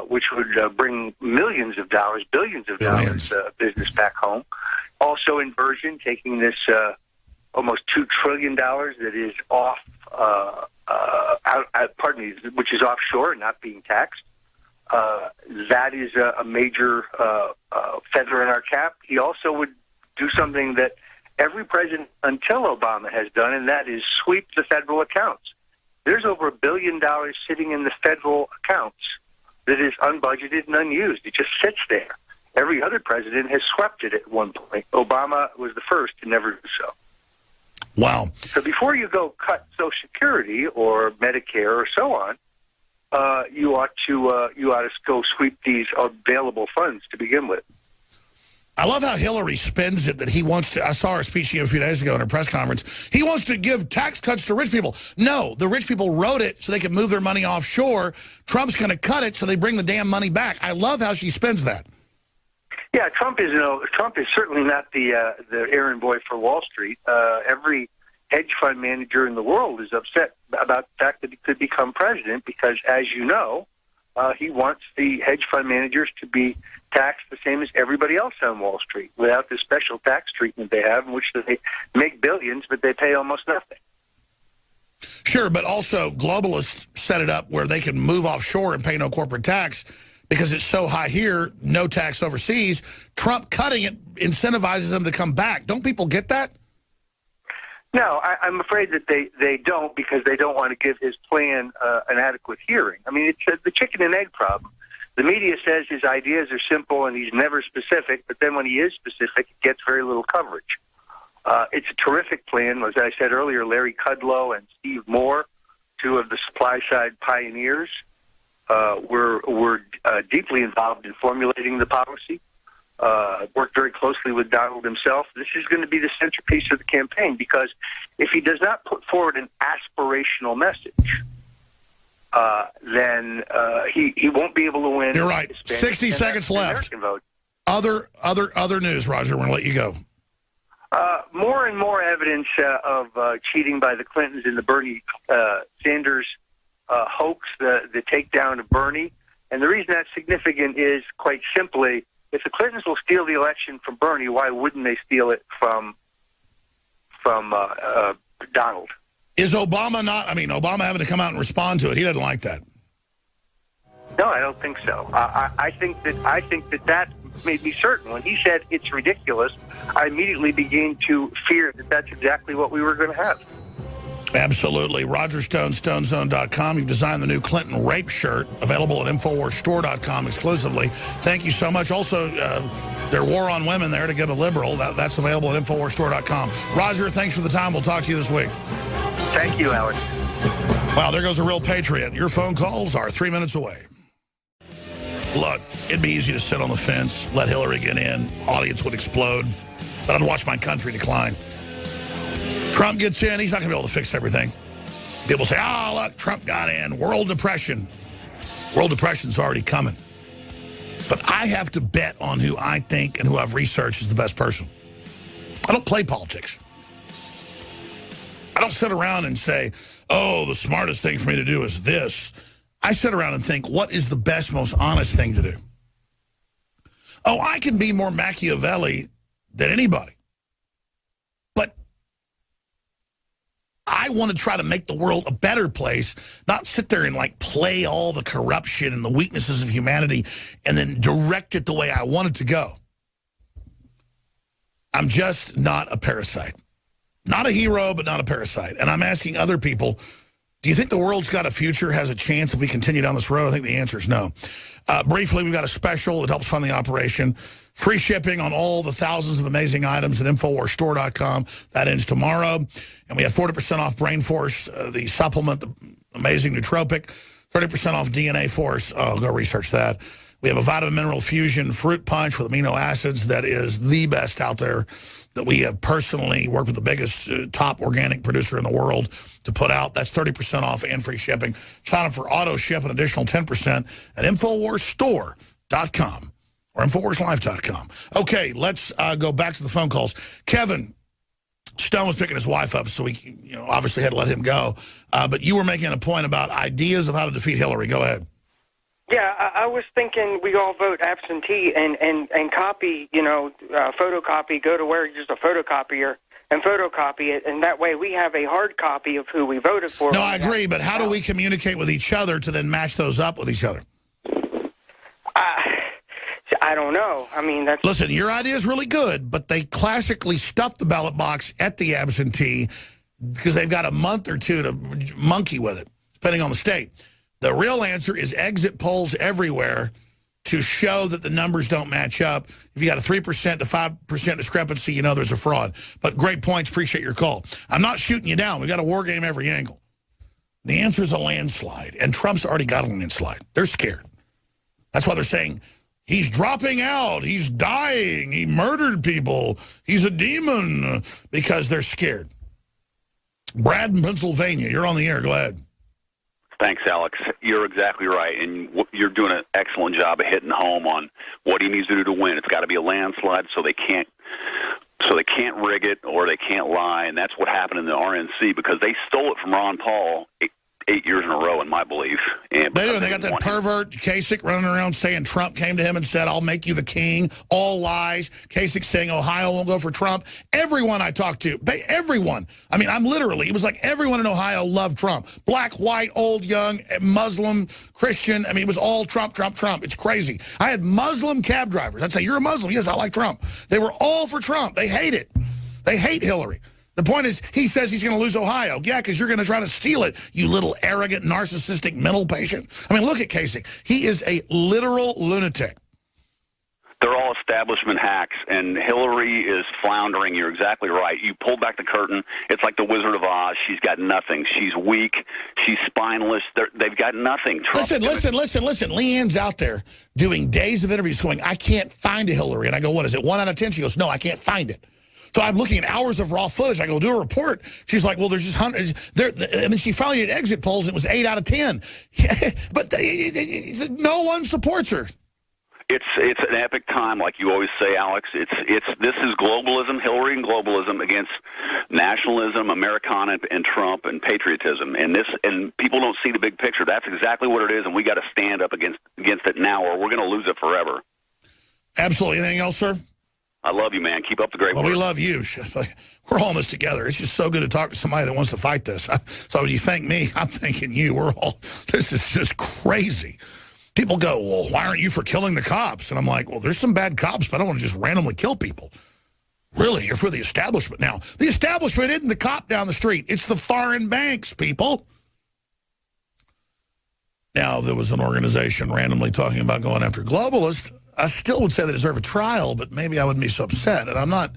which would bring millions of dollars, billions of dollars business back home. Also, inversion, taking this almost $2 trillion that is off, which is offshore and not being taxed. That is a major feather in our cap. He also would do something that every president until Obama has done, and that is sweep the federal accounts. There's over $1 billion sitting in the federal accounts that is unbudgeted and unused. It just sits there. Every other president has swept it at one point. Obama was the first to never do so. Wow. So before you go cut Social Security or Medicare or so on, you ought to go sweep these available funds to begin with. I love how Hillary spins it that he wants to. I saw her speech she gave a few days ago in her press conference. He wants to give tax cuts to rich people. No, the rich people wrote it so they can move their money offshore. Trump's going to cut it so they bring the damn money back. I love how she spins that. Yeah, Trump is certainly not the errand boy for Wall Street. Every hedge fund manager in the world is upset about the fact that he could become president because, as you know, he wants the hedge fund managers to be taxed the same as everybody else on Wall Street without the special tax treatment they have in which they make billions, but they pay almost nothing. Sure, but also globalists set it up where they can move offshore and pay no corporate tax because it's so high here, no tax overseas. Trump cutting it incentivizes them to come back. Don't people get that? No, I'm afraid that they don't because they don't want to give his plan an adequate hearing. I mean, it's the chicken and egg problem. The media says his ideas are simple and he's never specific, but then when he is specific, it gets very little coverage. It's a terrific plan. As I said earlier, Larry Kudlow and Steve Moore, two of the supply-side pioneers, were deeply involved in formulating the policy. Worked very closely with Donald himself. This is going to be the centerpiece of the campaign because if he does not put forward an aspirational message, then he won't be able to win. You're right. 60 seconds left. Vote. Other news, Roger. We're going to let you go. More and more evidence of cheating by the Clintons in the Bernie Sanders hoax, the takedown of Bernie. And the reason that's significant is quite simply, if the Clintons will steal the election from Bernie, why wouldn't they steal it from Donald? Is Obama not? I mean, Obama having to come out and respond to it. He doesn't like that. No, I don't think so. I think that made me certain. When he said it's ridiculous, I immediately began to fear that that's exactly what we were going to have. Absolutely. Roger Stone, StoneZone.com. You've designed the new Clinton rape shirt, available at InfoWarsStore.com exclusively. Thank you so much. Also, their War on Women there to give a liberal. That's available at InfoWarsStore.com. Roger, thanks for the time. We'll talk to you this week. Thank you, Alex. Wow, there goes a real patriot. Your phone calls are 3 minutes away. Look, it'd be easy to sit on the fence, let Hillary get in, audience would explode, but I'd watch my country decline. Trump gets in, he's not going to be able to fix everything. People say, look, Trump got in. World depression. World depression's already coming. But I have to bet on who I think and who I've researched is the best person. I don't play politics. I don't sit around and say, the smartest thing for me to do is this. I sit around and think, what is the best, most honest thing to do? Oh, I can be more Machiavelli than anybody. But I want to try to make the world a better place, not sit there and like play all the corruption and the weaknesses of humanity and then direct it the way I want it to go. I'm just not a parasite. Not a hero, but not a parasite. And I'm asking other people, do you think the world's got a future, has a chance if we continue down this road? I think the answer is no. Briefly, we've got a special that helps fund the operation. Free shipping on all the thousands of amazing items at InfoWarsStore.com. That ends tomorrow. And we have 40% off Brain Force, the supplement, the amazing nootropic. 30% off DNA Force. Oh, go research that. We have a vitamin mineral fusion fruit punch with amino acids that is the best out there, that we have personally worked with the biggest top organic producer in the world to put out. That's 30% off and free shipping. Sign up for auto ship an additional 10% at InfoWarsStore.com or InfoWarsLife.com. Okay, let's go back to the phone calls. Kevin Stone was picking his wife up, so we obviously had to let him go. But you were making a point about ideas of how to defeat Hillary. Go ahead. Yeah, I was thinking we all vote absentee and copy, photocopy, go to where there's a photocopier and photocopy it, and that way we have a hard copy of who we voted for. No, I agree, but how do we communicate with each other to then match those up with each other? I don't know. I mean, that's... Listen, your idea is really good, but they classically stuff the ballot box at the absentee because they've got a month or two to monkey with it, depending on the state. The real answer is exit polls everywhere to show that the numbers don't match up. If you got a 3% to 5% discrepancy, you know there's a fraud. But great points. Appreciate your call. I'm not shooting you down. We've got a war game every angle. The answer is a landslide, and Trump's already got a landslide. They're scared. That's why they're saying he's dropping out, he's dying, he murdered people, he's a demon, because they're scared. Brad in Pennsylvania, you're on the air. Go ahead. Thanks, Alex. You're exactly right, and you're doing an excellent job of hitting home on what he needs to do to win. It's got to be a landslide, so they can't rig it or they can't lie, and that's what happened in the RNC because they stole it from Ron Paul 8 years in a row, in my belief. And they do. They got that pervert Kasich running around saying Trump came to him and said, "I'll make you the king." All lies. Kasich saying Ohio won't go for Trump. Everyone I talked to, everyone. I mean, it was like everyone in Ohio loved Trump. Black, white, old, young, Muslim, Christian. I mean, it was all Trump, Trump, Trump. It's crazy. I had Muslim cab drivers. I'd say, "You're a Muslim." "Yes, I like Trump." They were all for Trump. They hate it. They hate Hillary. The point is, he says he's going to lose Ohio. Yeah, because you're going to try to steal it, you little arrogant, narcissistic mental patient. I mean, look at Kasich. He is a literal lunatic. They're all establishment hacks, and Hillary is floundering. You're exactly right. You pull back the curtain. It's like the Wizard of Oz. She's got nothing. She's weak. She's spineless. They've got nothing. Listen. Leanne's out there doing days of interviews going, "I can't find a Hillary." And I go, "What is it, 1 out of 10? She goes, "No, I can't find it." So I'm looking at hours of raw footage. I go, "Do a report." She's like, "Well, there's just hundreds." I mean, she finally did exit polls, and it was 8 out of 10. But no one supports her. It's an epic time, like you always say, Alex. This is globalism, Hillary and globalism against nationalism, Americana, and Trump and patriotism. And people don't see the big picture. That's exactly what it is, and we got to stand up against it now, or we're going to lose it forever. Absolutely. Anything else, sir? I love you, man. Keep up the great work. Well, we love you. We're all in this together. It's just so good to talk to somebody that wants to fight this. So when you thank me, I'm thanking you. This is just crazy. People go, "Well, why aren't you for killing the cops?" And I'm like, well, there's some bad cops, but I don't want to just randomly kill people. Really, you're for the establishment. Now, the establishment isn't the cop down the street. It's the foreign banks, people. Now, there was an organization randomly talking about going after globalists. I still would say they deserve a trial, but maybe I wouldn't be so upset. And I'm not...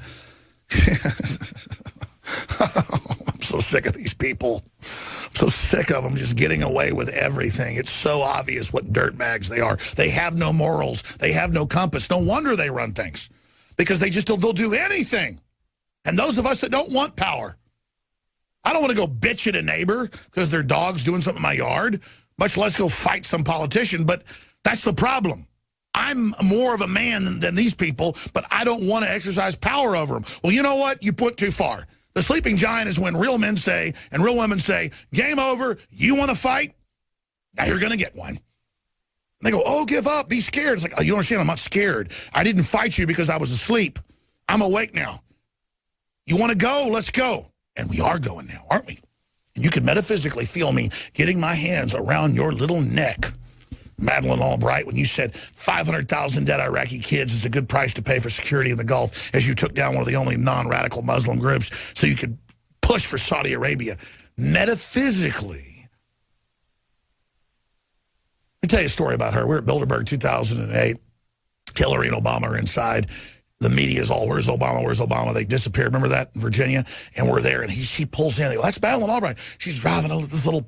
I'm so sick of these people. I'm so sick of them just getting away with everything. It's so obvious what dirtbags they are. They have no morals. They have no compass. No wonder they run things. Because they'll do anything. And those of us that don't want power. I don't want to go bitch at a neighbor because their dog's doing something in my yard, much less go fight some politician. But that's the problem. I'm more of a man than these people, but I don't want to exercise power over them. Well, you know what? You put too far. The sleeping giant is when real men say and real women say, "Game over, you want to fight? Now you're going to get one." And they go, oh, give up, be scared. It's like, oh, you don't understand, I'm not scared. I didn't fight you because I was asleep. I'm awake now. You want to go? Let's go. And we are going now, aren't we? And you can metaphysically feel me getting my hands around your little neck, Madeleine Albright, when you said 500,000 dead Iraqi kids is a good price to pay for security in the Gulf as you took down one of the only non-radical Muslim groups so you could push for Saudi Arabia. Metaphysically. Let me tell you a story about her. We were at Bilderberg 2008. Hillary and Obama are inside. The media is all, where's Obama, where's Obama? They disappeared. Remember that in Virginia? And we're there, and she pulls in. They go, that's Madeleine Albright. She's driving this little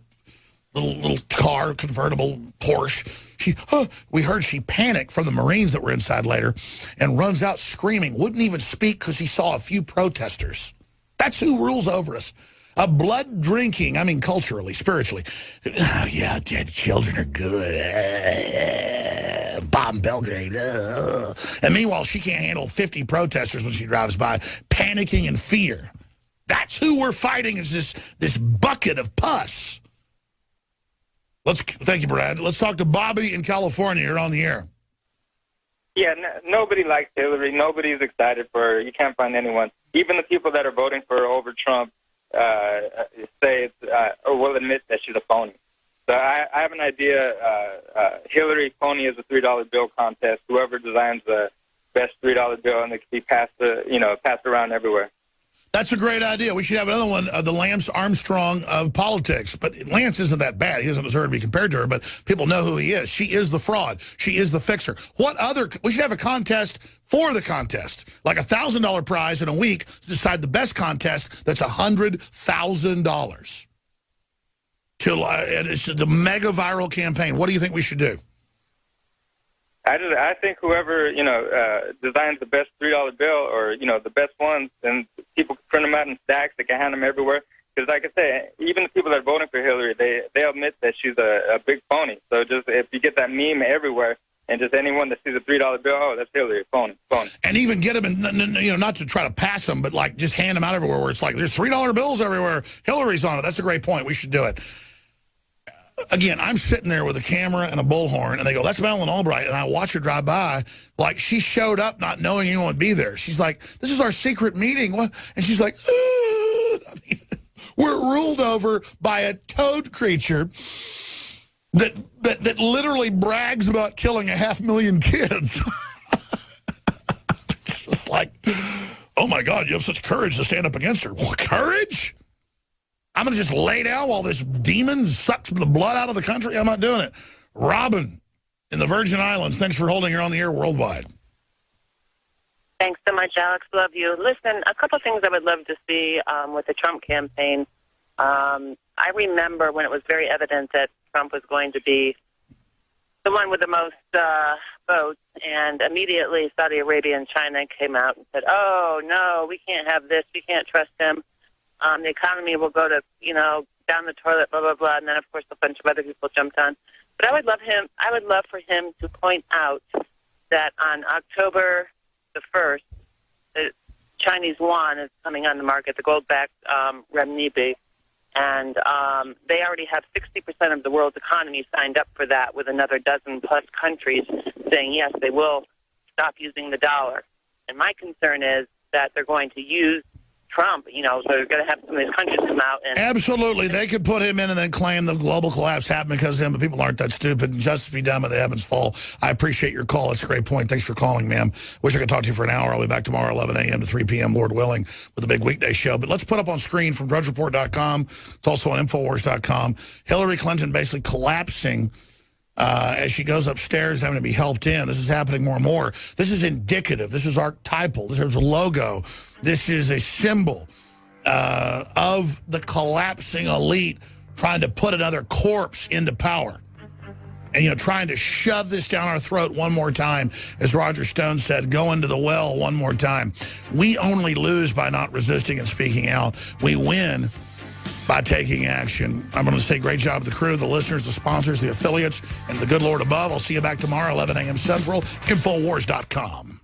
car, convertible Porsche. We heard she panicked from the Marines that were inside later and runs out screaming, wouldn't even speak because she saw a few protesters. That's who rules over us. A blood drinking, I mean culturally, spiritually. Oh, yeah, dead children are good. Bomb Belgrade. And meanwhile, she can't handle 50 protesters when she drives by, panicking in fear. That's who we're fighting, is this bucket of pus. Thank you, Brad. Let's talk to Bobby in California. You're on the air. Yeah, nobody likes Hillary. Nobody's excited for her. You can't find anyone. Even the people that are voting for her over Trump say or will admit that she's a phony. So I have an idea. Hillary phony is a $3 bill contest. Whoever designs the best $3 bill, and it can be passed around everywhere. That's a great idea. We should have another one, the Lance Armstrong of politics. But Lance isn't that bad. He doesn't deserve to be compared to her, but people know who he is. She is the fraud. She is the fixer. We should have a contest for the contest, like a $1,000 prize in a week to decide the best contest that's $100,000. It's the mega viral campaign. What do you think we should do? I think whoever, designs the best $3 bill or, the best ones, and people can print them out in stacks. They can hand them everywhere. Because like I say, even the people that are voting for Hillary, they admit that she's a big phony. So just if you get that meme everywhere, and just anyone that sees a $3 bill, oh, that's Hillary, phony. And even get them, not to try to pass them, but like just hand them out everywhere where it's like, there's $3 bills everywhere. Hillary's on it. That's a great point. We should do it. Again, I'm sitting there with a camera and a bullhorn, and they go, that's Madeleine Albright, and I watch her drive by like she showed up not knowing anyone would be there. She's like, this is our secret meeting. What? And she's like, we're ruled over by a toad creature that literally brags about killing 500,000 kids. It's just like, oh, my God, you have such courage to stand up against her. What, courage? I'm going to just lay down while this demon sucks the blood out of the country? I'm not doing it. Robin in the Virgin Islands, thanks for holding her on the air worldwide. Thanks so much, Alex. Love you. Listen, a couple things I would love to see with the Trump campaign. I remember when it was very evident that Trump was going to be the one with the most votes, and immediately Saudi Arabia and China came out and said, oh, no, we can't have this. We can't trust him. The economy will go to, down the toilet, blah, blah, blah. And then, of course, a bunch of other people jumped on. But I would love for him to point out that on October the 1st, the Chinese yuan is coming on the market, the gold-backed renminbi. And they already have 60% of the world's economy signed up for that, with another dozen-plus countries saying, yes, they will stop using the dollar. And my concern is that they're going to use Trump, so they're going to have some of these countries come out. And absolutely. They could put him in and then claim the global collapse happened because of him, but people aren't that stupid. Justice be done, but the heavens fall. I appreciate your call. It's a great point. Thanks for calling, ma'am. Wish I could talk to you for an hour. I'll be back tomorrow, 11 a.m. to 3 p.m., Lord willing, with a big weekday show. But let's put up on screen from DrudgeReport.com. It's also on Infowars.com. Hillary Clinton basically collapsing as she goes upstairs, having to be helped in. This is happening more and more. This is indicative. This is archetypal. This is a logo. This is a symbol of the collapsing elite trying to put another corpse into power. And, trying to shove this down our throat one more time. As Roger Stone said, go into the well one more time. We only lose by not resisting and speaking out. We win by taking action. I'm going to say great job to the crew, the listeners, the sponsors, the affiliates, and the good Lord above. I'll see you back tomorrow, 11 a.m. Central, Infowars.com.